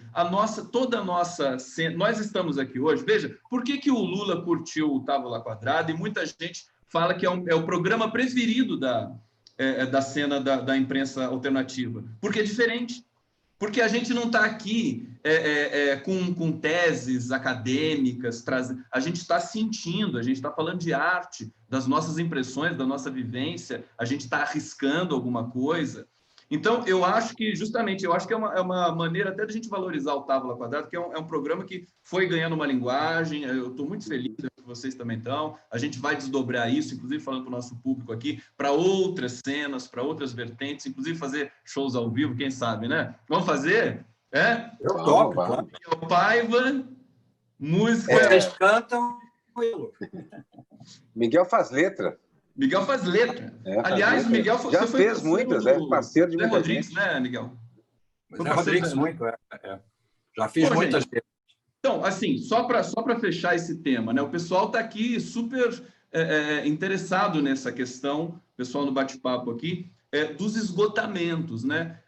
Toda a nossa... Nós estamos aqui hoje. Veja, por que o Lula curtiu o Távola Quadrada? E muita gente fala que é o programa preferido da cena da imprensa alternativa. Porque é diferente. Porque a gente não está aqui com teses acadêmicas, a gente está sentindo, a gente está falando de arte, das nossas impressões, da nossa vivência, a gente está arriscando alguma coisa. Então, eu acho que é uma maneira até de a gente valorizar o Távola Quadrada, que é um programa que foi ganhando uma linguagem, eu estou muito feliz que vocês também estão, a gente vai desdobrar isso, inclusive falando para o nosso público aqui, para outras cenas, para outras vertentes, inclusive fazer shows ao vivo, quem sabe, né? Vamos fazer? Eu topo, claro. Miguel Paiva, música... Vocês cantam... Miguel faz letra. Miguel faz letra. Aliás, o Miguel já fez muitas, parceiro de muita Rodrigues, gente. Né, Miguel? Zé Rodrigues, muito, Já fiz muitas vezes. Então, assim, só para fechar esse tema, né? O pessoal está aqui super interessado nessa questão, o pessoal no bate-papo aqui, dos esgotamentos, né?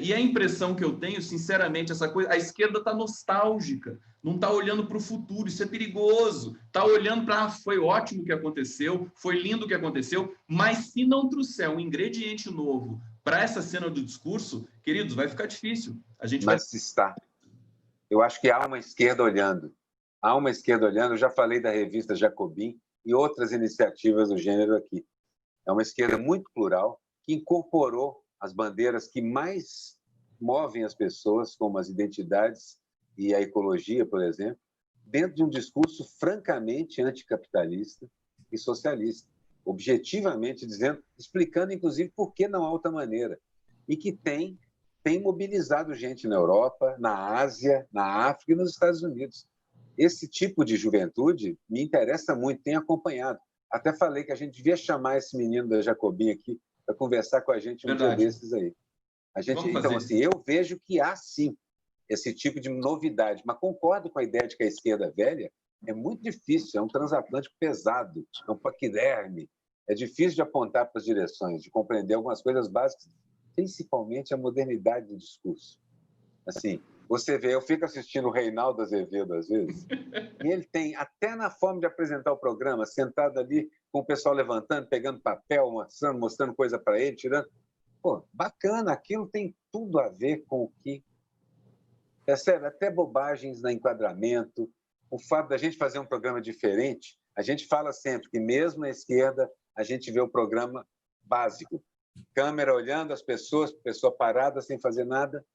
E a impressão que eu tenho, sinceramente, essa coisa, a esquerda está nostálgica, não está olhando para o futuro, isso é perigoso, está olhando para foi ótimo o que aconteceu, foi lindo o que aconteceu, mas se não trouxer um ingrediente novo para essa cena do discurso, queridos, vai ficar difícil. Mas está. Eu acho que há uma esquerda olhando. Eu já falei da revista Jacobin e outras iniciativas do gênero aqui. É uma esquerda muito plural, que incorporou as bandeiras que mais movem as pessoas, como as identidades e a ecologia, por exemplo, dentro de um discurso francamente anticapitalista e socialista, objetivamente dizendo, explicando, inclusive, por que não há outra maneira. E que tem mobilizado gente na Europa, na Ásia, na África e nos Estados Unidos. Esse tipo de juventude me interessa muito, tenho acompanhado. Até falei que a gente devia chamar esse menino da Jacobin aqui para conversar com a gente dia desses aí. Então, assim, eu vejo que há, sim, esse tipo de novidade, mas concordo com a ideia de que a esquerda velha é muito difícil, é um transatlântico pesado, é um paquiderme, é difícil de apontar para as direções, de compreender algumas coisas básicas, principalmente a modernidade do discurso. Assim, você vê, eu fico assistindo o Reinaldo Azevedo, às vezes, e ele tem, até na forma de apresentar o programa, sentado ali com o pessoal levantando, pegando papel, mostrando coisa para ele, tirando... Pô, bacana, aquilo tem tudo a ver com o que... Percebe? Até bobagens no enquadramento, o fato da gente fazer um programa diferente, a gente fala sempre que mesmo na esquerda a gente vê o programa básico, câmera olhando as pessoas, pessoa parada sem fazer nada.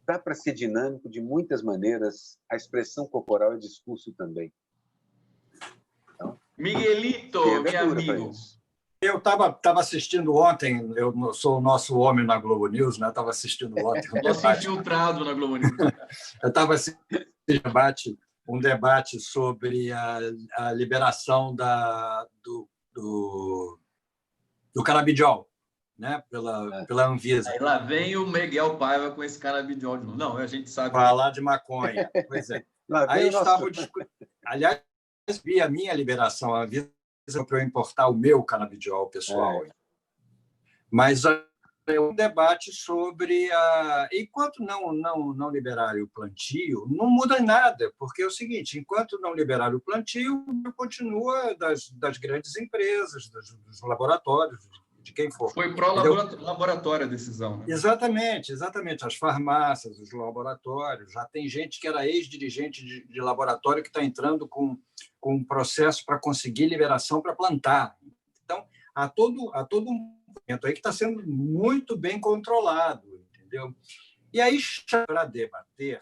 Dá para ser dinâmico de muitas maneiras, a expressão corporal é discurso também. Então, Miguelito, meu amigo. Eu estava assistindo ontem, eu sou o nosso homem na Globo News, né? Estava assistindo ontem Nosso infiltrado na Globo News. Eu estava assistindo um debate sobre a liberação do canabidiol, né, pela Anvisa. Aí lá vem o Miguel Paiva com esse canabidiol de novo. Não, a gente sabe. Falar de maconha. Pois é. Aí estavam discutindo. Aliás, vi a minha liberação, a Anvisa para eu importar o meu canabidiol pessoal. Mas é um debate sobre enquanto não liberarem o plantio, não muda nada, porque é o seguinte: enquanto não liberarem o plantio, continua das grandes empresas, dos laboratórios, de quem for. Foi pró-laboratório a decisão. Né? Exatamente. As farmácias, os laboratórios. Já tem gente que era ex-dirigente de laboratório que está entrando com um processo para conseguir liberação para plantar. Então, há todo um movimento aí que está sendo muito bem controlado, entendeu? E aí, para debater,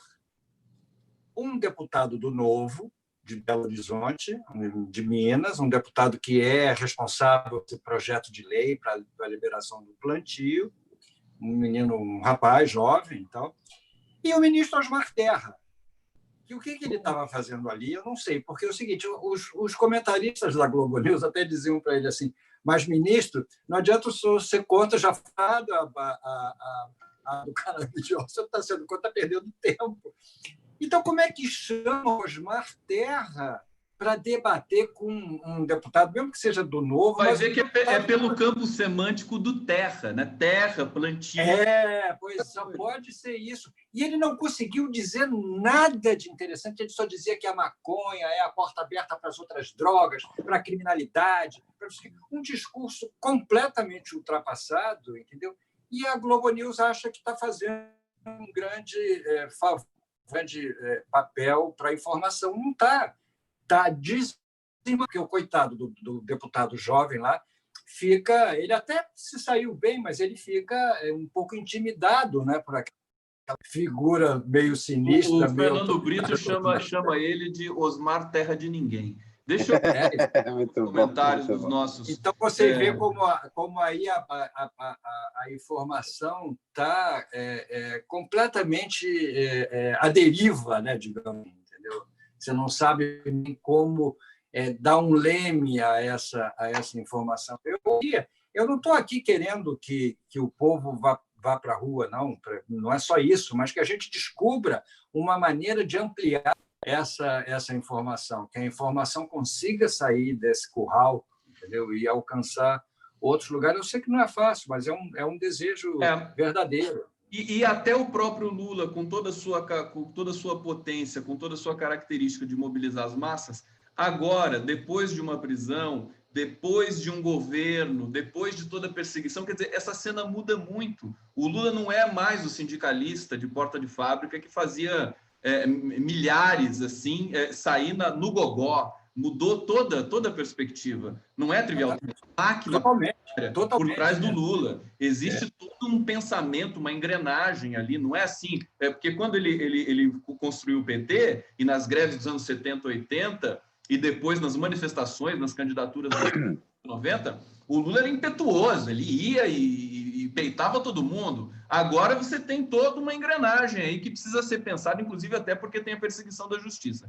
um deputado do Novo, de Belo Horizonte, de Minas, um deputado que é responsável pelo projeto de lei para a liberação do plantio, um rapaz jovem e tal, e o ministro Osmar Terra. E o que ele estava fazendo ali, eu não sei, porque é o seguinte: os comentaristas da Globo News até diziam para ele assim: mas, ministro, não adianta você conta já falado do canabidiol, você está sendo conta, está perdendo tempo. Então, como é que chama Osmar Terra para debater com um deputado, mesmo que seja do Novo? Vai ver que é pelo campo semântico do terra, né? Terra, plantio. Pois só pode ser isso. E ele não conseguiu dizer nada de interessante, ele só dizia que a maconha é a porta aberta para as outras drogas, para a criminalidade, um discurso completamente ultrapassado, entendeu? E a Globo News acha que está fazendo um grande favor, grande papel para a informação. Não está. Está dizendo que o coitado do deputado jovem lá fica... Ele até se saiu bem, mas ele fica um pouco intimidado, né, por aquela figura meio sinistra. O Fernando Brito chama ele de Osmar Terra de Ninguém. Deixa eu ver comentários dos nossos... Então, você vê como aí a informação está completamente à deriva, né, digamos, entendeu? Você não sabe nem como dar um leme a essa informação. Eu não estou aqui querendo que o povo vá para a rua, não é só isso, mas que a gente descubra uma maneira de ampliar essa informação, que a informação consiga sair desse curral, entendeu? E alcançar outros lugares. Eu sei que não é fácil, mas é um desejo verdadeiro. E até o próprio Lula, com toda a sua potência, com toda a sua característica de mobilizar as massas, agora, depois de uma prisão, depois de um governo, depois de toda a perseguição, quer dizer, essa cena muda muito. O Lula não é mais o sindicalista de porta de fábrica que fazia milhares assim sair no gogó. Mudou toda a perspectiva. Não é trivial. Máquina por trás do Lula. Existe todo um pensamento, uma engrenagem ali. Não é assim. Porque quando ele construiu o PT, e nas greves dos anos 70, 80, e depois nas manifestações, nas candidaturas dos 90, o Lula era impetuoso. Ele ia e peitava todo mundo. Agora você tem toda uma engrenagem aí que precisa ser pensada, inclusive até porque tem a perseguição da justiça.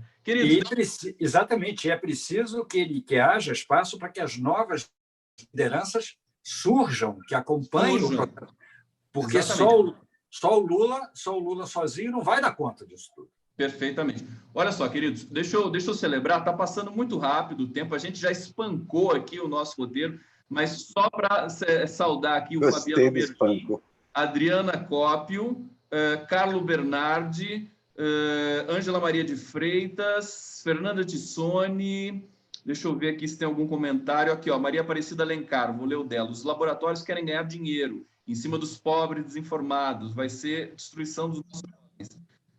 Exatamente, é preciso que haja espaço para que as novas lideranças surjam, que acompanhem o processo. Porque só o Lula sozinho não vai dar conta disso tudo. Perfeitamente. Olha só, queridos, deixa eu celebrar, está passando muito rápido o tempo, a gente já espancou aqui o nosso roteiro, mas só para saudar aqui o Fabiano Bertin, Adriana Cópio, Carlo Bernardi, Ângela Maria de Freitas, Fernanda Tissoni, deixa eu ver aqui se tem algum comentário. Aqui, ó, Maria Aparecida Alencar, vou ler o dela. Os laboratórios querem ganhar dinheiro em cima dos pobres desinformados, vai ser destruição dos nossos bens.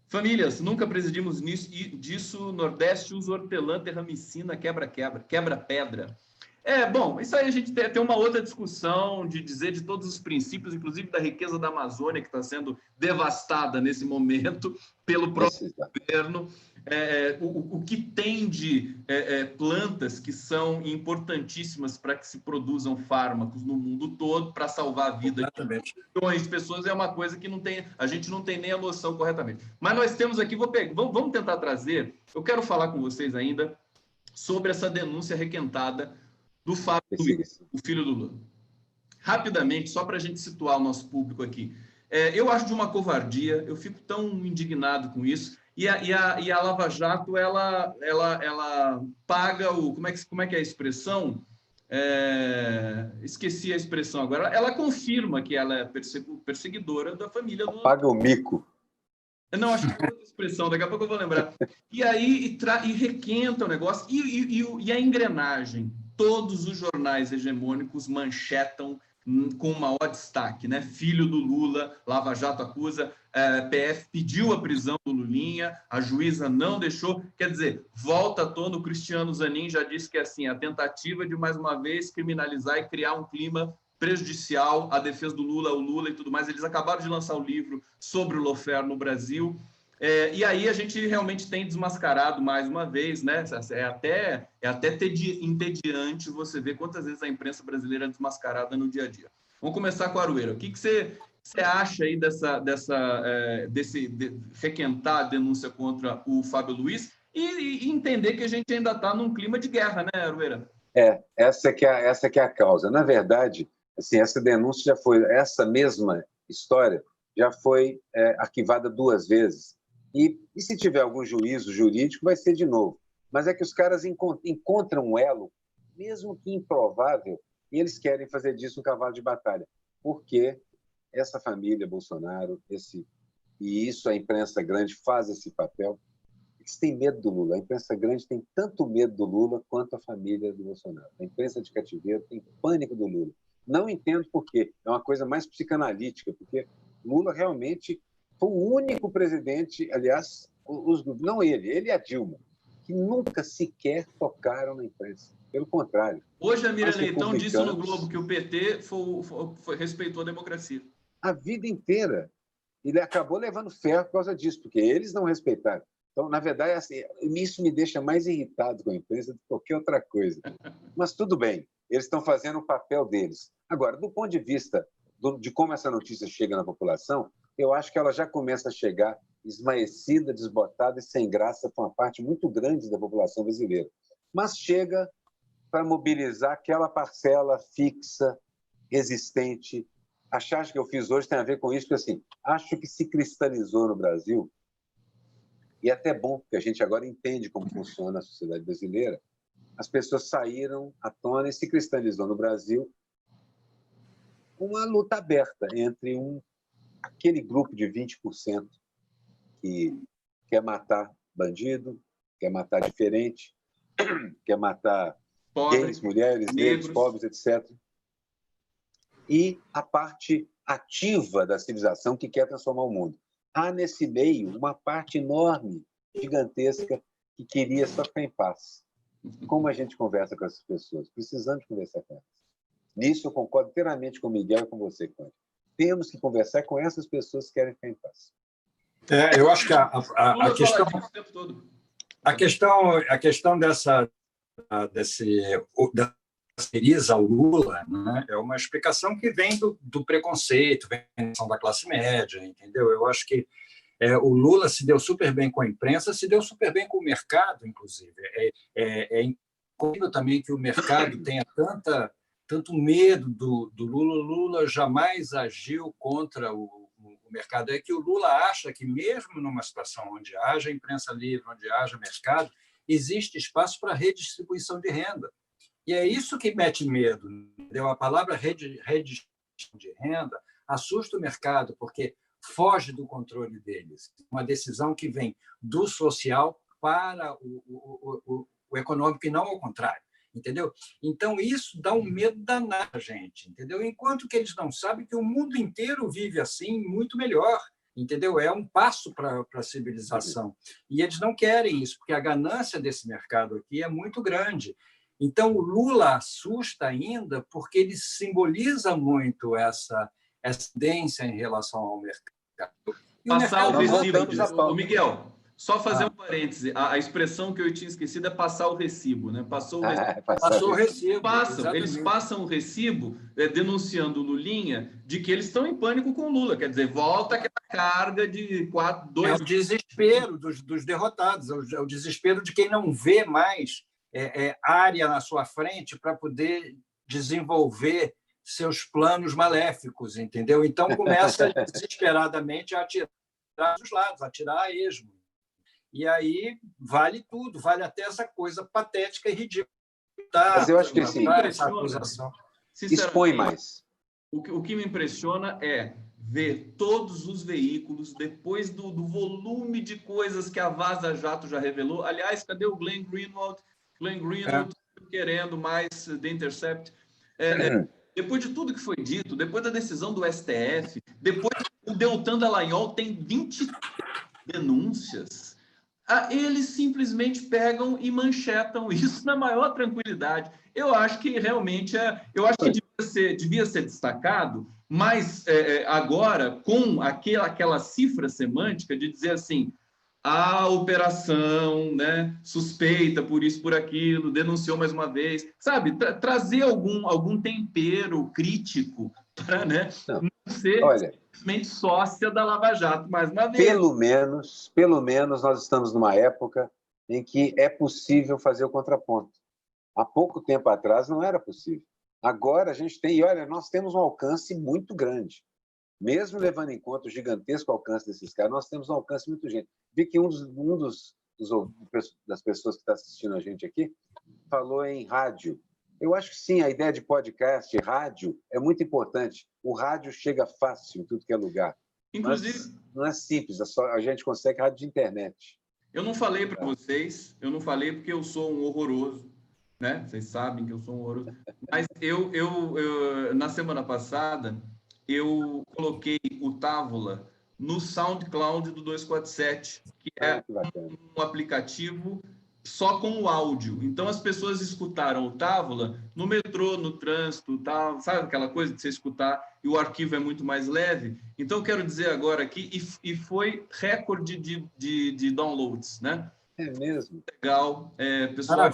Famílias, nunca presidimos disso, Nordeste usa hortelã, terramicina, quebra-pedra. Bom, isso aí a gente tem uma outra discussão de dizer de todos os princípios, inclusive da riqueza da Amazônia, que está sendo devastada nesse momento pelo próprio governo. O que tem de plantas que são importantíssimas para que se produzam fármacos no mundo todo para salvar a vida de milhões de pessoas é uma coisa que a gente não tem nem a noção corretamente. Mas nós temos aqui, vamos tentar trazer, eu quero falar com vocês ainda sobre essa denúncia requentada do Fábio Luiz, o filho do Lula. rapidamente, só para a gente situar o nosso público aqui. Eu acho de uma covardia, eu fico tão indignado com isso. E a Lava Jato, ela paga o... Como é que é a expressão? Esqueci a expressão agora. Ela confirma que ela é perseguidora da família do... Paga o mico. Não, acho que é outra expressão, daqui a pouco eu vou lembrar. E aí e requenta o negócio. E a engrenagem. Todos os jornais hegemônicos manchetam com o maior destaque, né? Filho do Lula, Lava Jato acusa, PF pediu a prisão do Lulinha, a juíza não deixou. Quer dizer, volta à tona, o Cristiano Zanin já disse que assim, a tentativa de, mais uma vez, criminalizar e criar um clima prejudicial à defesa do Lula, o Lula e tudo mais. Eles acabaram de lançar o livro sobre o lawfare no Brasil. E aí a gente realmente tem desmascarado mais uma vez, né? É até entediante você ver quantas vezes a imprensa brasileira é desmascarada no dia a dia. Vamos começar com a Arueira. O que você acha aí de requentar a denúncia contra o Fábio Luiz e entender que a gente ainda está num clima de guerra, né, Arueira? Essa que é a causa. Na verdade, assim, essa denúncia já foi, essa mesma história já foi arquivada 2 vezes. E se tiver algum juízo jurídico, vai ser de novo. Mas é que os caras encontram um elo, mesmo que improvável, e eles querem fazer disso um cavalo de batalha. Porque essa família Bolsonaro, e isso a imprensa grande faz esse papel, eles têm medo do Lula. A imprensa grande tem tanto medo do Lula quanto a família do Bolsonaro. A imprensa de cativeiro tem pânico do Lula. Não entendo por quê. É uma coisa mais psicanalítica, porque Lula realmente foi o único presidente, aliás, não ele e a Dilma, que nunca sequer tocaram na imprensa. Pelo contrário. Hoje a Mira Leitão disse no Globo que o PT respeitou a democracia. A vida inteira. Ele acabou levando ferro por causa disso, porque eles não respeitaram. Então, na verdade, assim, isso me deixa mais irritado com a imprensa do que qualquer outra coisa. Mas tudo bem, eles estão fazendo o papel deles. Agora, do ponto de vista de como essa notícia chega na população, eu acho que ela já começa a chegar esmaecida, desbotada e sem graça para uma parte muito grande da população brasileira. Mas chega para mobilizar aquela parcela fixa, resistente. A charge que eu fiz hoje tem a ver com isso, porque assim, acho que se cristalizou no Brasil, e é até bom, porque a gente agora entende como funciona a sociedade brasileira, as pessoas saíram à tona e se cristalizou no Brasil uma luta aberta entre aquele grupo de 20% que quer matar bandido, quer matar diferente, quer matar gays, mulheres, negros, pobres, etc. E a parte ativa da civilização que quer transformar o mundo. Há nesse meio uma parte enorme, gigantesca, que queria só ficar em paz. Como a gente conversa com essas pessoas? Precisamos conversar com elas. Nisso eu concordo inteiramente com o Miguel e com você, Cláudio. Temos que conversar com essas pessoas que querem ficar em paz. Eu acho que a questão dessa ao Lula, né, é uma explicação que vem do preconceito, vem da classe média, entendeu? Eu acho que o Lula se deu super bem com a imprensa, se deu super bem com o mercado, inclusive. É incrível também que o mercado tenha tanto medo do Lula. O Lula jamais agiu contra o mercado. É que o Lula acha que, mesmo numa situação onde haja imprensa livre, onde haja mercado, existe espaço para redistribuição de renda. E é isso que mete medo. Entendeu? A palavra redistribuição de renda assusta o mercado, porque foge do controle deles. Uma decisão que vem do social para o econômico e não ao contrário. Entendeu? Então, isso dá um medo danado a gente, entendeu? Enquanto que eles não sabem que o mundo inteiro vive assim, muito melhor, entendeu? É um passo para a civilização. E eles não querem isso, porque a ganância desse mercado aqui é muito grande. Então, o Lula assusta ainda porque ele simboliza muito essa tendência em relação ao mercado. E passar o recibo, Miguel. Só fazer um parêntese. A expressão que eu tinha esquecido é passar o recibo, né? Passou o recibo. Eles passam o recibo denunciando o Lulinha de que eles estão em pânico com o Lula. Quer dizer, volta aquela carga de 2... É o desespero dos derrotados, é o desespero de quem não vê mais área na sua frente para poder desenvolver seus planos maléficos, entendeu? Então começa desesperadamente a atirar dos lados, a atirar a esmo. E aí vale tudo, vale até essa coisa patética e ridícula. Mas eu acho que sim, essa acusação. Expõe mais. O que me impressiona é ver todos os veículos, depois do volume de coisas que a Vaza Jato já revelou. Aliás, cadê o Glenn Greenwald? Glenn Greenwald querendo mais The Intercept. Depois de tudo que foi dito, depois da decisão do STF, depois o Deltan Dallagnol tem 20 denúncias, eles simplesmente pegam e manchetam isso na maior tranquilidade. Eu acho que realmente devia ser destacado, mas agora, com aquela cifra semântica de dizer assim, a operação, né, suspeita por isso, por aquilo, denunciou mais uma vez, sabe? Trazer algum tempero crítico para, né, não ser simplesmente sócia da Lava Jato mais uma vez. Pelo menos nós estamos numa época em que é possível fazer o contraponto. Há pouco tempo atrás não era possível. Agora a gente tem, e olha, nós temos um alcance muito grande. Mesmo levando em conta o gigantesco alcance desses caras, nós temos um alcance muito grande. Vi que das pessoas que está assistindo a gente aqui falou em rádio. Eu acho que sim, a ideia de podcast, rádio, é muito importante. O rádio chega fácil em tudo que é lugar. Inclusive, mas não é simples, a gente consegue rádio de internet. Eu não falei para vocês, eu não falei porque eu sou um horroroso, né? Vocês sabem que eu sou um horroroso. Mas eu na semana passada, eu coloquei o Távola no SoundCloud do 247, que é um aplicativo só com o áudio. Então, as pessoas escutaram o Távola no metrô, no trânsito, tal, sabe aquela coisa de você escutar e o arquivo é muito mais leve? Então, eu quero dizer agora aqui, e foi recorde de downloads, né? É mesmo? Legal. Pessoal,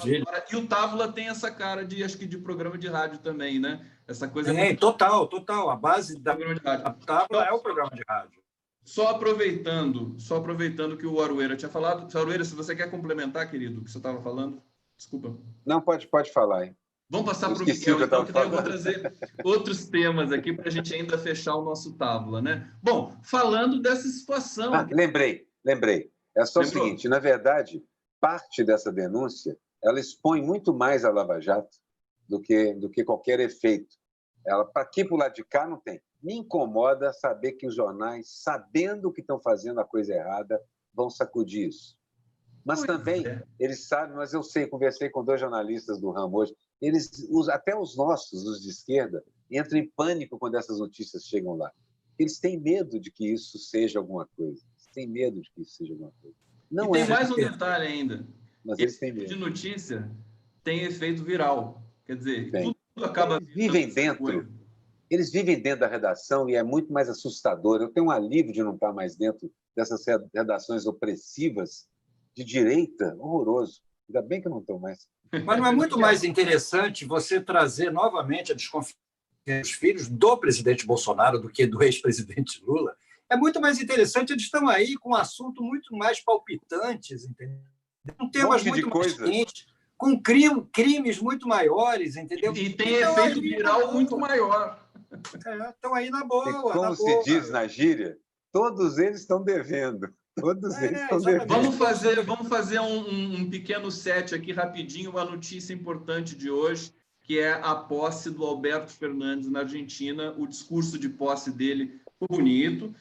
e o Távola tem essa cara acho que de programa de rádio também, né? Essa coisa total. A base da Távola é o programa de rádio. Só aproveitando que o Arueira tinha falado. Arueira, se você quer complementar, querido, o que você estava falando, desculpa. Não, pode falar, hein? Vamos passar para o Miguel, então, que daí eu vou trazer outros temas aqui para a gente ainda fechar o nosso Távola, né? Bom, falando dessa situação... Lembrei. É só o seguinte, na verdade, parte dessa denúncia, ela expõe muito mais a Lava Jato do que qualquer efeito. Ela, para aqui, para o lado de cá, não tem. Me incomoda saber que os jornais, sabendo que estão fazendo a coisa errada, vão sacudir isso. Mas também, eles sabem, mas eu sei, conversei com 2 jornalistas do ramo hoje, até os nossos, os de esquerda, entram em pânico quando essas notícias chegam lá. Eles têm medo de que isso seja alguma coisa. Não e tem mais um detalhe ainda. Mas eles têm medo. De notícia tem efeito viral. Quer dizer, tudo acaba... Eles vivem dentro da redação e é muito mais assustador. Eu tenho um alívio de não estar mais dentro dessas redações opressivas de direita, horroroso. Ainda bem que eu não estou mais. Mas não é muito mais interessante você trazer novamente a desconfiança dos filhos do presidente Bolsonaro do que do ex-presidente Lula? É muito mais interessante, eles estão aí com um assunto muito mais palpitantes, entendeu? Com temas muito mais quentes, com crimes muito maiores, entendeu? E tem efeito viral muito maior. Estão aí na boa. E como se diz na gíria, todos eles estão devendo. Vamos fazer um pequeno set aqui rapidinho, uma notícia importante de hoje, que é a posse do Alberto Fernandes na Argentina. O discurso de posse dele foi bonito,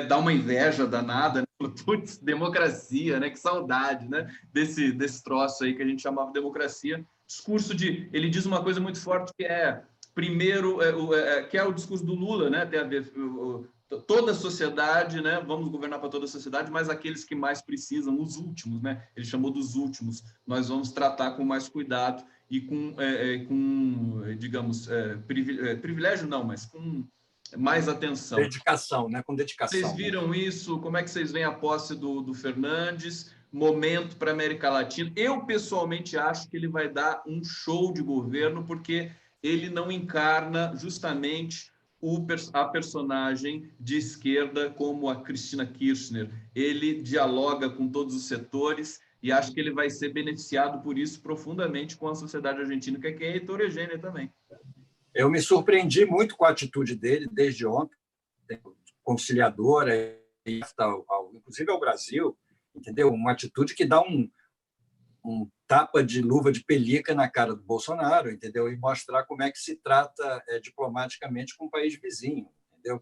dá uma inveja danada, né? Putz, democracia, né? Que saudade, né? Desse troço aí que a gente chamava de democracia. Ele diz uma coisa muito forte que primeiro, que é o discurso do Lula, né? Tem a ver toda a sociedade, né? Vamos governar para toda a sociedade, mas aqueles que mais precisam, os últimos, né? Ele chamou dos últimos. Nós vamos tratar com mais cuidado e com digamos, privilégio não, mas com mais atenção. Dedicação, né? Com dedicação. Vocês viram isso? Como é que vocês veem a posse do Fernandes? Momento para a América Latina. Eu, pessoalmente, acho que ele vai dar um show de governo, porque ele não encarna justamente a personagem de esquerda como a Cristina Kirchner. Ele dialoga com todos os setores e acho que ele vai ser beneficiado por isso profundamente com a sociedade argentina, que é heterogênea também. Eu me surpreendi muito com a atitude dele desde ontem, conciliadora, inclusive ao Brasil, entendeu? Uma atitude que dá um tapa de luva de pelica na cara do Bolsonaro, entendeu? E mostrar como é que se trata diplomaticamente com um país vizinho, entendeu?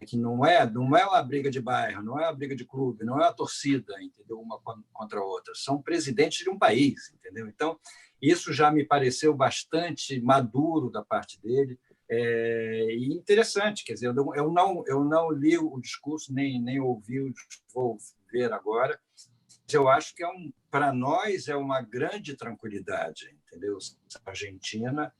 Que não é uma briga de bairro, não é uma briga de clube, não é uma torcida, entendeu? Uma contra a outra. São presidentes de um país, entendeu? Então, isso já me pareceu bastante maduro da parte dele e interessante. Quer dizer, eu não li o discurso, nem ouvi, vou ver agora. Eu acho que para nós é uma grande tranquilidade, entendeu? A Argentina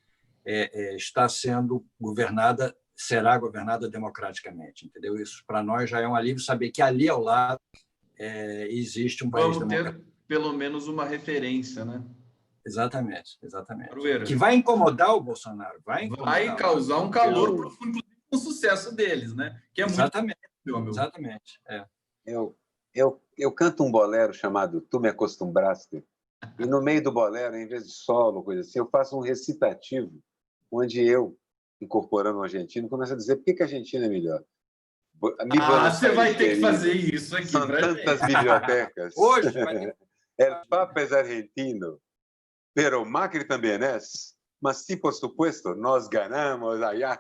está sendo governada, será governada democraticamente, entendeu? Isso para nós já é um alívio saber que ali ao lado existe um país democrático. Vamos ter pelo menos uma referência, né? Exatamente. Arueira. Que vai incomodar o Bolsonaro, vai causar um calor profundo, inclusive com o sucesso deles, né? Que é exatamente, muito... Exatamente. Eu canto um bolero chamado Tu Me Acostumbraste, e no meio do bolero, em vez de solo, coisa assim, eu faço um recitativo, onde eu, incorporando o argentino, começo a dizer por que a Argentina é melhor. Você vai ter que fazer isso aqui. São tantas bibliotecas. Hoje vai ter... El Papa es argentino, pero Macri também é. Mas sim, por supuesto, nós ganhamos allá.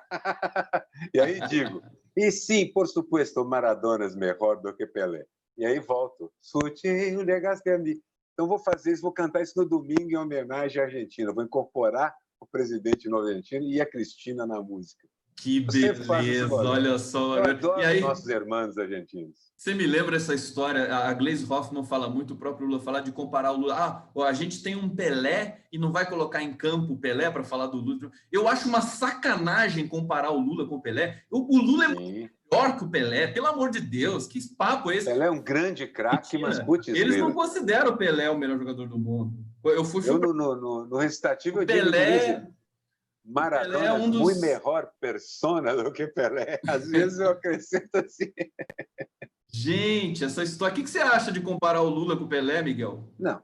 E aí digo, e sim, por supuesto, Maradona é melhor do que Pelé. E aí volto. Sutil, legaste a mim. Então vou fazer isso, vou cantar isso no domingo em homenagem à Argentina. Vou incorporar o presidente no argentino e a Cristina na música. Que beleza, olha só. Eu adoro e aí, nossos irmãos argentinos. Você me lembra essa história? A Gleisi Hoffmann fala muito, o próprio Lula fala de comparar o Lula. A gente tem um Pelé e não vai colocar em campo o Pelé para falar do Lula. Eu acho uma sacanagem comparar o Lula com o Pelé. O Lula é muito melhor que o Pelé, pelo amor de Deus. Que papo é esse? Pelé é um grande craque, mas putz, eles não consideram o Pelé o melhor jogador do mundo. No recitativo eu Pelé... digo Maradona é muito melhor persona do que Pelé. Às vezes eu acrescento assim. Gente, essa história... O que você acha de comparar o Lula com o Pelé, Miguel? Não,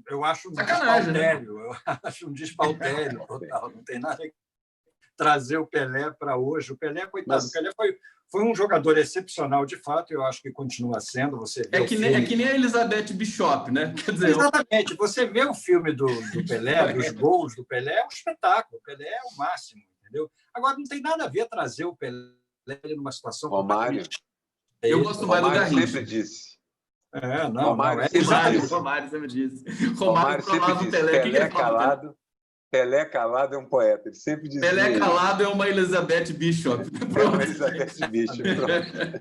eu acho um sacanagem, despautério. Né? Eu acho um despautério total. Não tem nada que trazer o Pelé para hoje. O Pelé, coitado, o Pelé foi um jogador excepcional, de fato, eu acho que continua sendo. Você vê é que nem a Elizabeth Bishop, né? Quer dizer, exatamente. Você vê o filme do Pelé, dos gols do Pelé, é um espetáculo. O Pelé é o máximo, entendeu? Agora, não tem nada a ver trazer o Pelé numa situação... Romário. Eu gosto mais do Garrincha. Sempre disse. Romário sempre disse. Romário sempre disse. Pelé calado é um poeta. Ele sempre dizia. Pelé calado é uma Elizabeth Bishop. É uma Elizabeth Bishop.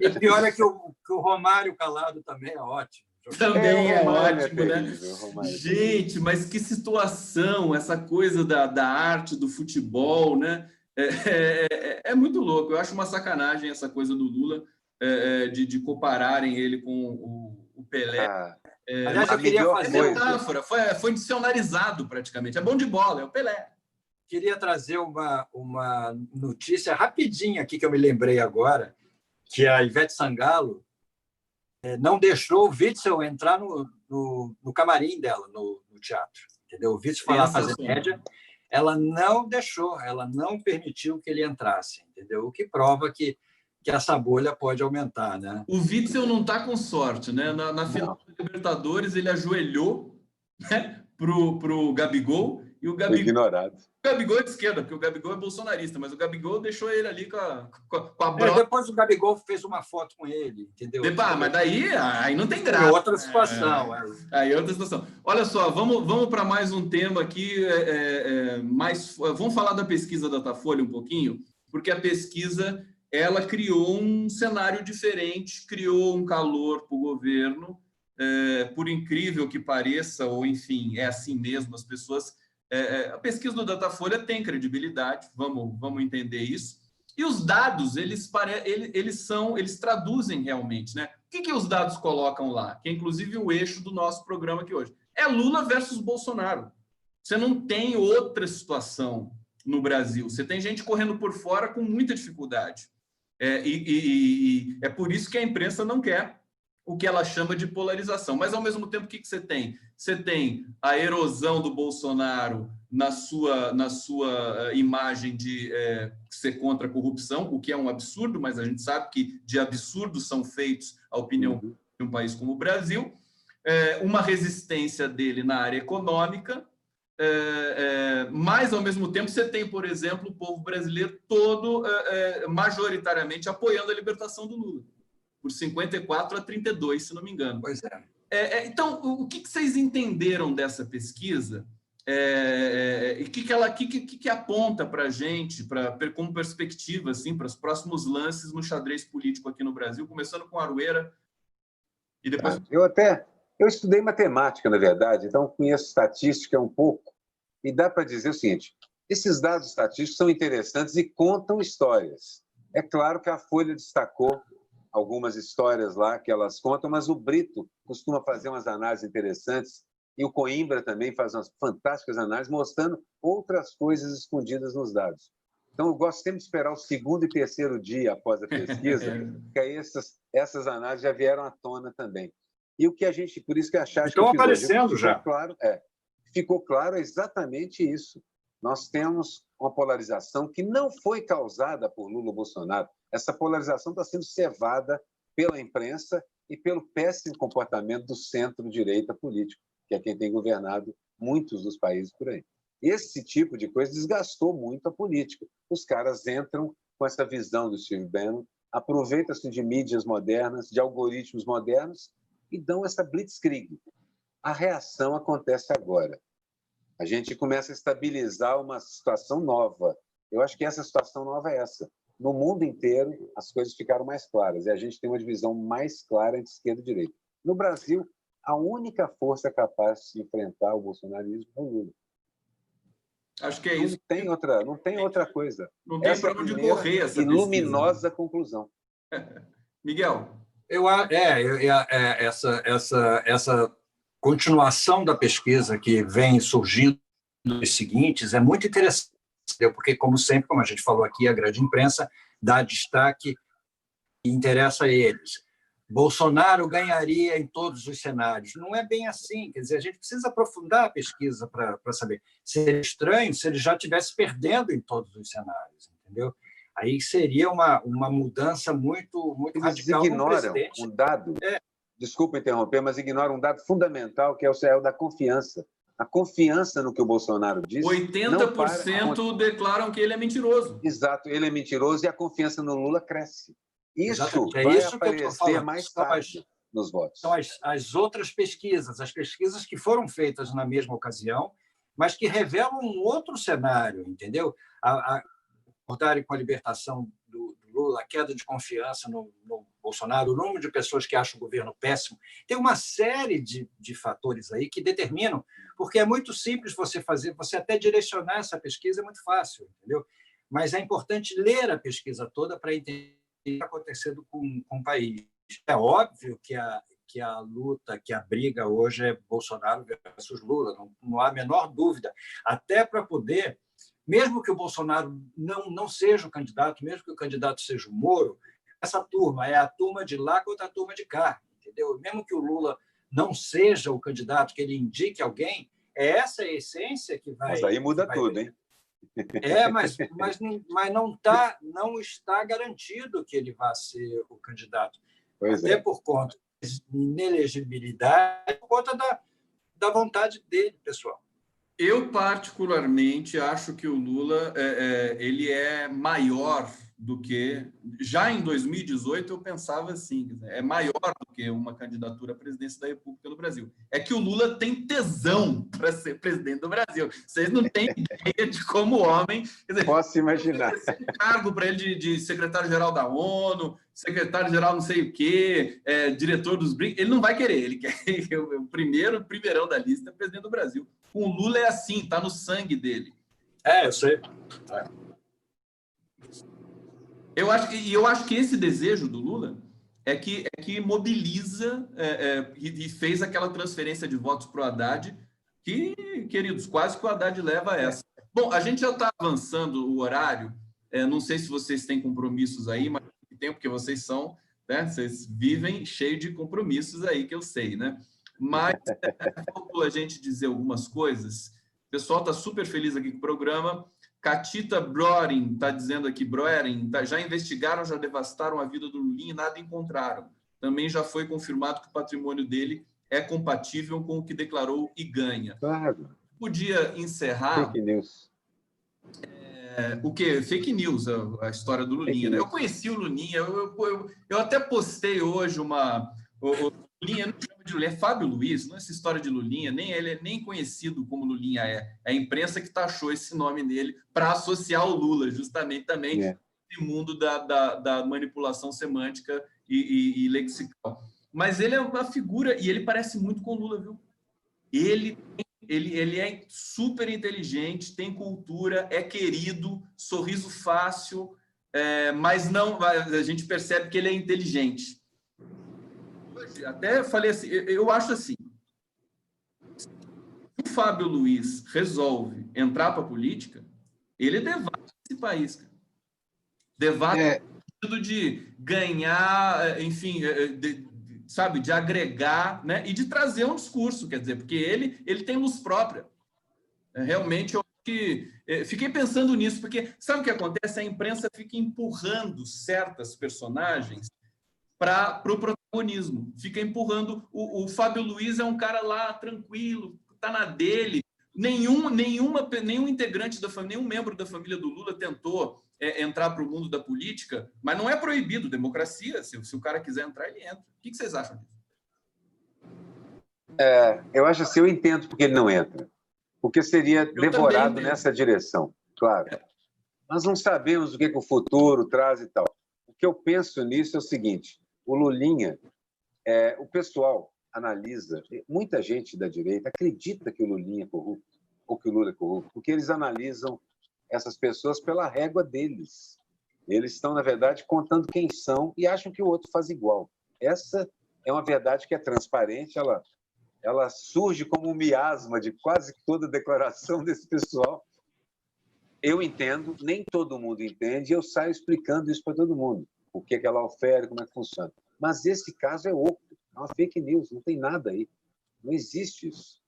E pior é que o Romário calado também é ótimo. Também é ótimo, né? Gente, mas que situação, essa coisa da arte, do futebol, né? É muito louco. Eu acho uma sacanagem essa coisa do Lula de compararem ele com o Pelé. Aliás, eu queria fazer metáfora, foi dicionarizado praticamente. É bom de bola, é o Pelé. Queria trazer uma notícia rapidinha aqui que eu me lembrei agora, que a Ivete Sangalo não deixou o Witzel entrar no camarim dela, no teatro. Entendeu? O Witzel foi lá fazer média, ela não deixou, ela não permitiu que ele entrasse. Entendeu? O que prova que essa bolha pode aumentar, né? O Witzel não está com sorte, né? Na final da Libertadores, ele ajoelhou, né, pro Gabigol, e o Gabigol... Ignorado. O Gabigol é de esquerda, porque o Gabigol é bolsonarista, mas o Gabigol deixou ele ali com a broca. Depois o Gabigol fez uma foto com ele, entendeu? Mas aí não tem graça. É outra situação. Aí é outra situação. Olha só, vamos para mais um tema aqui. Vamos falar da pesquisa da Datafolha um pouquinho, porque a pesquisa... ela criou um cenário diferente, criou um calor para o governo, por incrível que pareça, ou enfim, é assim mesmo, as pessoas... a pesquisa do Datafolha tem credibilidade, vamos entender isso, e os dados, eles traduzem realmente, né? O que os dados colocam lá? Que é inclusive o eixo do nosso programa aqui hoje. É Lula versus Bolsonaro. Você não tem outra situação no Brasil. Você tem gente correndo por fora com muita dificuldade. E é por isso que a imprensa não quer o que ela chama de polarização. Mas, ao mesmo tempo, o que você tem? Você tem a erosão do Bolsonaro na sua imagem de ser contra a corrupção, o que é um absurdo, mas a gente sabe que de absurdos são feitos a opinião de um país como o Brasil. Uma resistência dele na área econômica, mas, ao mesmo tempo, você tem, por exemplo, o povo brasileiro todo majoritariamente apoiando a libertação do Lula, por 54-32, se não me engano. Pois é. Então, o que vocês entenderam dessa pesquisa? E o que aponta para a gente, como perspectiva, assim, para os próximos lances no xadrez político aqui no Brasil, começando com Arueira e depois... Eu estudei matemática, na verdade, então conheço estatística um pouco, e dá para dizer o seguinte: esses dados estatísticos são interessantes e contam histórias. É claro que a Folha destacou algumas histórias lá que elas contam, mas o Brito costuma fazer umas análises interessantes, e o Coimbra também faz umas fantásticas análises, mostrando outras coisas escondidas nos dados. Então, eu gosto sempre de esperar o segundo e terceiro dia após a pesquisa, que aí essas análises já vieram à tona também. E o que a gente, por isso que a charge estão aparecendo já. Claro, ficou claro exatamente isso. Nós temos uma polarização que não foi causada por Lula ou Bolsonaro. Essa polarização está sendo cevada pela imprensa e pelo péssimo comportamento do centro-direita político, que é quem tem governado muitos dos países por aí. Esse tipo de coisa desgastou muito a política. Os caras entram com essa visão do Steve Bannon, aproveitam-se de mídias modernas, de algoritmos modernos, e dão essa blitzkrieg. A reação acontece agora. A gente começa a estabilizar uma situação nova. Eu acho que essa situação nova é essa. No mundo inteiro, as coisas ficaram mais claras, e a gente tem uma divisão mais clara entre esquerda e direita. No Brasil, a única força capaz de enfrentar o bolsonarismo é o Lula. Acho que é isso. Não tem outra coisa. Não tem para onde correr essa e luminosa conclusão. Miguel? Essa continuação da pesquisa que vem surgindo nos seguintes é muito interessante, porque, como sempre, como a gente falou aqui, a grande imprensa dá destaque e interessa a eles. Bolsonaro ganharia em todos os cenários. Não é bem assim. Quer dizer, a gente precisa aprofundar a pesquisa para saber. Seria estranho se ele já estivesse perdendo em todos os cenários, entendeu? Aí seria uma mudança muito radical. Eles ignoram um dado, desculpa interromper, mas ignoram um dado fundamental, que é o da confiança. A confiança no que o Bolsonaro diz... 80% declaram que ele é mentiroso. Exato, ele é mentiroso e a confiança no Lula cresce. Isso vai aparecer mais tarde nos votos. São as outras pesquisas, as pesquisas que foram feitas na mesma ocasião, mas que revelam um outro cenário, entendeu? Acordarem com a libertação do Lula, a queda de confiança no Bolsonaro, o número de pessoas que acham o governo péssimo. Tem uma série de fatores aí que determinam, porque é muito simples você até direcionar essa pesquisa é muito fácil, entendeu? Mas é importante ler a pesquisa toda para entender o que está acontecendo com o país. É óbvio que a luta, que a briga hoje é Bolsonaro versus Lula, não há a menor dúvida, até para poder... Mesmo que o Bolsonaro não seja o candidato, mesmo que o candidato seja o Moro, essa turma é a turma de lá contra a turma de cá, entendeu? Mesmo que o Lula não seja o candidato, que ele indique alguém, é essa a essência que vai... Mas aí muda tudo, hein? Mas não está garantido que ele vá ser o candidato. Até por conta de inelegibilidade, por conta da vontade dele, pessoal. Eu, particularmente, acho que o Lula ele é maior do que... Já em 2018, eu pensava assim, é maior do que uma candidatura à presidência da República no Brasil. É que o Lula tem tesão para ser presidente do Brasil. Vocês não têm ideia de como homem... Quer dizer, posso imaginar. Cargo para ele de secretário-geral da ONU, secretário-geral não sei o quê, diretor dos BRICS, ele não vai querer. Ele quer o primeirão da lista é presidente do Brasil. Com o Lula é assim, está no sangue dele. Eu sei. Eu acho que esse desejo do Lula é que mobiliza e fez aquela transferência de votos para o Haddad, que, queridos, quase que o Haddad leva a essa. Bom, a gente já está avançando o horário, não sei se vocês têm compromissos aí, mas tem, porque vocês são, né, vocês vivem cheio de compromissos aí, que eu sei, né? Mas faltou a gente dizer algumas coisas pessoal está super feliz aqui com o programa. Catita Broering está dizendo aqui, já investigaram, já devastaram a vida do Lulinha e nada encontraram. Também já foi confirmado que o patrimônio dele é compatível com o que declarou e ganha. Claro. Podia encerrar... Fake news. O quê? Fake news, a história do Lulinha. Né? Eu conheci o Lulinha, eu até postei hoje uma... O Lulinha, não chama de Lulinha, é Fábio Luiz, não é essa história de Lulinha, nem ele é nem conhecido como Lulinha é. É a imprensa que taxou esse nome nele para associar o Lula, justamente também no mundo da manipulação semântica e lexical. Mas ele é uma figura, e ele parece muito com o Lula, viu? Ele é super inteligente, tem cultura, é querido, sorriso fácil, mas não, a gente percebe que ele é inteligente. Até falei assim, eu acho assim, se o Fábio Luiz resolve entrar para a política, ele devasta esse país, cara. Devasta no sentido de ganhar, enfim, sabe, de agregar, né, e de trazer um discurso, quer dizer, porque ele tem luz própria. Realmente, eu acho que fiquei pensando nisso, porque sabe o que acontece? A imprensa fica empurrando certas personagens para o protagonismo, fica empurrando. O Fábio Luiz é um cara lá tranquilo, está na dele. Nenhum integrante da família, nenhum membro da família do Lula tentou entrar para o mundo da política, mas não é proibido, democracia, se o cara quiser entrar, ele entra. O que vocês acham disso? Eu acho assim, eu entendo porque ele não entra. Porque seria devorado nessa direção, claro. Nós não sabemos o que o futuro traz e tal. O que eu penso nisso é o seguinte, o Lulinha, o pessoal analisa, muita gente da direita acredita que o Lulinha é corrupto, ou que o Lula é corrupto, porque eles analisam essas pessoas pela régua deles. Eles estão, na verdade, contando quem são e acham que o outro faz igual. Essa é uma verdade que é transparente, ela surge como um miasma de quase toda declaração desse pessoal. Eu entendo, nem todo mundo entende, e eu saio explicando isso para todo mundo. O que ela oferece, como é que funciona. Mas esse caso é outro, é uma fake news, não tem nada aí. Não existe isso.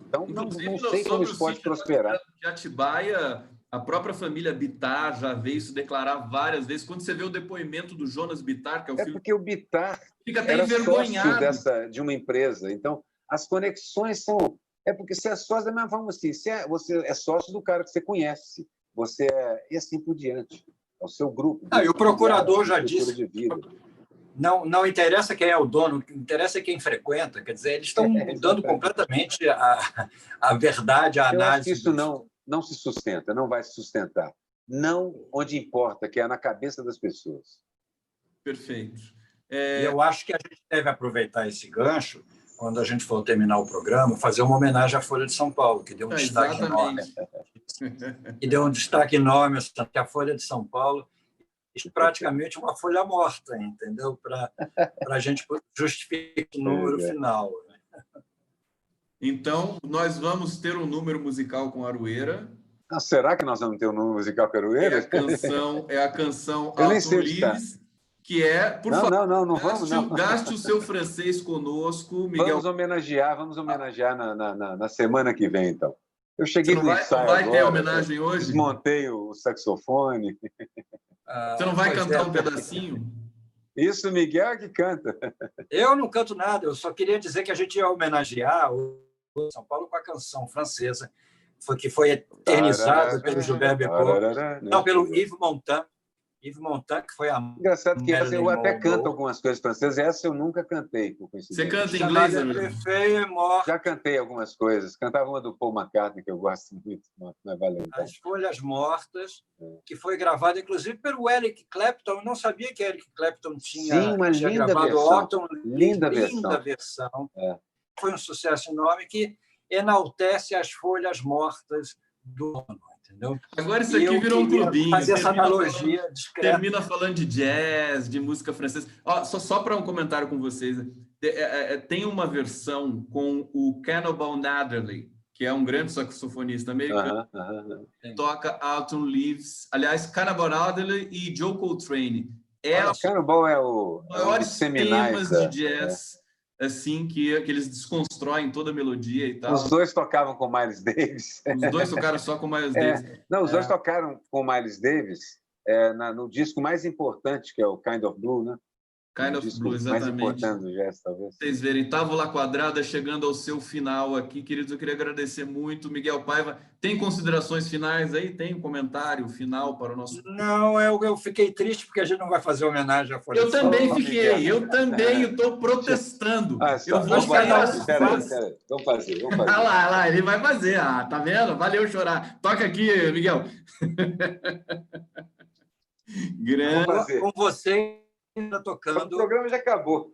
Então, não sei como isso pode prosperar. De Atibaia, a própria família Bittar já veio isso declarar várias vezes. Quando você vê o depoimento do Jonas Bittar, que é o filho... porque o Bittar fica até era envergonhado. sócio de uma empresa. Então, as conexões são... porque você é sócio da mesma forma assim. Você é sócio do cara que você conhece. Você e assim por diante. É o seu grupo. E o procurador já disse... Não interessa quem é o dono, o que interessa é quem frequenta. Quer dizer, eles estão mudando completamente a verdade, a análise. Eu acho que isso não se sustenta, não vai se sustentar. Não onde importa, que é na cabeça das pessoas. Perfeito. E eu acho que a gente deve aproveitar esse gancho, quando a gente for terminar o programa, fazer uma homenagem à Folha de São Paulo, que deu um destaque enorme. E deu um destaque enorme, que a Folha de São Paulo é praticamente uma folha morta, entendeu? Para a gente justificar o número final. Então, nós vamos ter um número musical com Aroeira. Será que nós vamos ter um número musical com Aroeira? É a canção Alton Lives, que é... Por favor, não vamos, não. Gaste o seu francês conosco, Miguel. Vamos homenagear na semana que vem, então. Eu cheguei no ensaio agora. Vai ter homenagem hoje? Desmontei o saxofone. Você não vai cantar um pedacinho? Isso, Miguel que canta. Eu não canto nada, eu só queria dizer que a gente ia homenagear o São Paulo com a canção francesa, que foi eternizada pelo Gilbert Bécaud, não, pelo Yves Montand. Yves Montand, que foi a... Engraçado que eu até canto algumas coisas francesas, essa eu nunca cantei. Você canta em inglês, Já cantei algumas coisas. Cantava uma do Paul McCartney, que eu gosto muito. Mas valeu, então. As Folhas Mortas, que foi gravada, inclusive, pelo Eric Clapton. Eu não sabia que Eric Clapton tinha gravado Autumn. Linda versão. Foi um sucesso enorme que enaltece as folhas mortas do ano. Entendeu? Agora isso aqui virou um clubinho. Fazer essa analogia discreta. Termina falando de jazz, de música francesa. Só para um comentário com vocês. Tem uma versão com o Cannonball Adderley, que é um grande saxofonista americano, que toca Autumn Leaves. Aliás, Cannonball Adderley e Joe Coltrane. Cannonball é o maiores temas de jazz assim, que eles desconstroem toda a melodia e tal. Os dois tocavam com Miles Davis. Os dois tocaram só com Miles Davis. Não, os dois tocaram com Miles Davis no disco mais importante, que é o Kind of Blue, né? Kind of Blue, exatamente. Mais importante do jazz, talvez. Vocês verem, Távola Quadrada chegando ao seu final aqui, queridos. Eu queria agradecer muito. Miguel Paiva, tem considerações finais aí? Tem um comentário final para o nosso... Não, eu fiquei triste porque a gente não vai fazer homenagem à Folha Eu de São também Paulo, fiquei, Miguel. eu também estou protestando. Eu vou vamos sair às Peraí, ruas. vamos fazer. Ah lá, ele vai fazer. Ah, tá vendo? Valeu chorar. Toca aqui, Miguel. Grande. Com você ainda O tocando programa já acabou.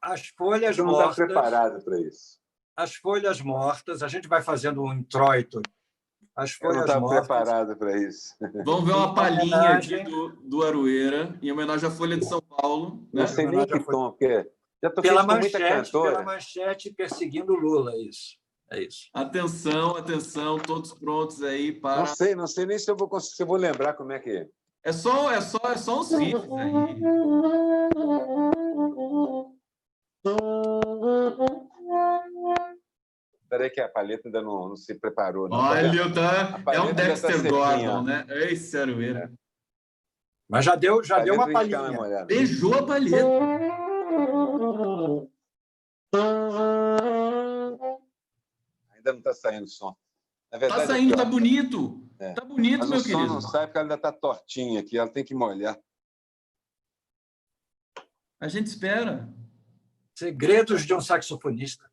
As Folhas Não Mortas. está preparado para isso. As Folhas Mortas, a gente vai fazendo um introito. As Eu não Folhas estava Mortas. preparado para isso. Vamos ver uma palhinha aqui do Aroeira, em homenagem à Folha de São Paulo. Né? Não sei nem que tom, porque já toquei Pela com muita cantora. pela manchete perseguindo o Lula, é isso. É isso. Atenção, atenção, todos prontos aí para... Não sei nem se eu vou lembrar como é que é. É só uns riffs aí. Espera aí que a palheta ainda não se preparou. Não. Olha, é um palheta já Dexter tá Gordon, sequinha. né? Esse Aroeira. Mas já deu uma palhinha. Beijou a palheta. Ainda não está saindo som. Na verdade, Tá saindo, aqui, tá bonito. Tá bonito, mas meu o som querido. não sai porque ela ainda está tortinha aqui, ela tem que molhar. A gente espera. Segredos de um saxofonista.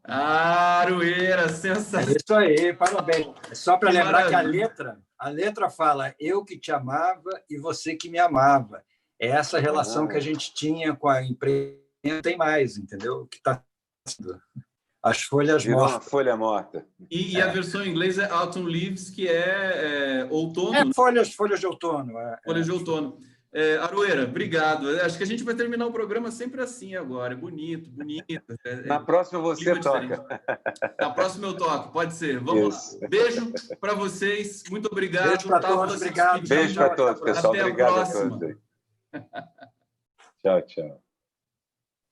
Aroeira, sensacional. É isso aí, parabéns. É só para Que lembrar que maravilha. a letra fala eu que te amava e você que me amava. É essa relação que a gente tinha com a imprensa, tem mais, entendeu? Que está as folhas Virou mortas. uma folha morta. E a versão em inglês é Autumn Leaves, que é outono. né? Folhas de outono. Folhas de outono. Aroeira, obrigado. Acho que a gente vai terminar o programa sempre assim agora. É bonito, bonito. Na próxima você clima toca. diferente. Na próxima eu toco, pode ser. Vamos lá. Beijo para vocês. Muito obrigado. Beijo para todos, obrigado. Beijo para todos, pessoal. Até a Obrigado a próxima. todos. Tchau, tchau.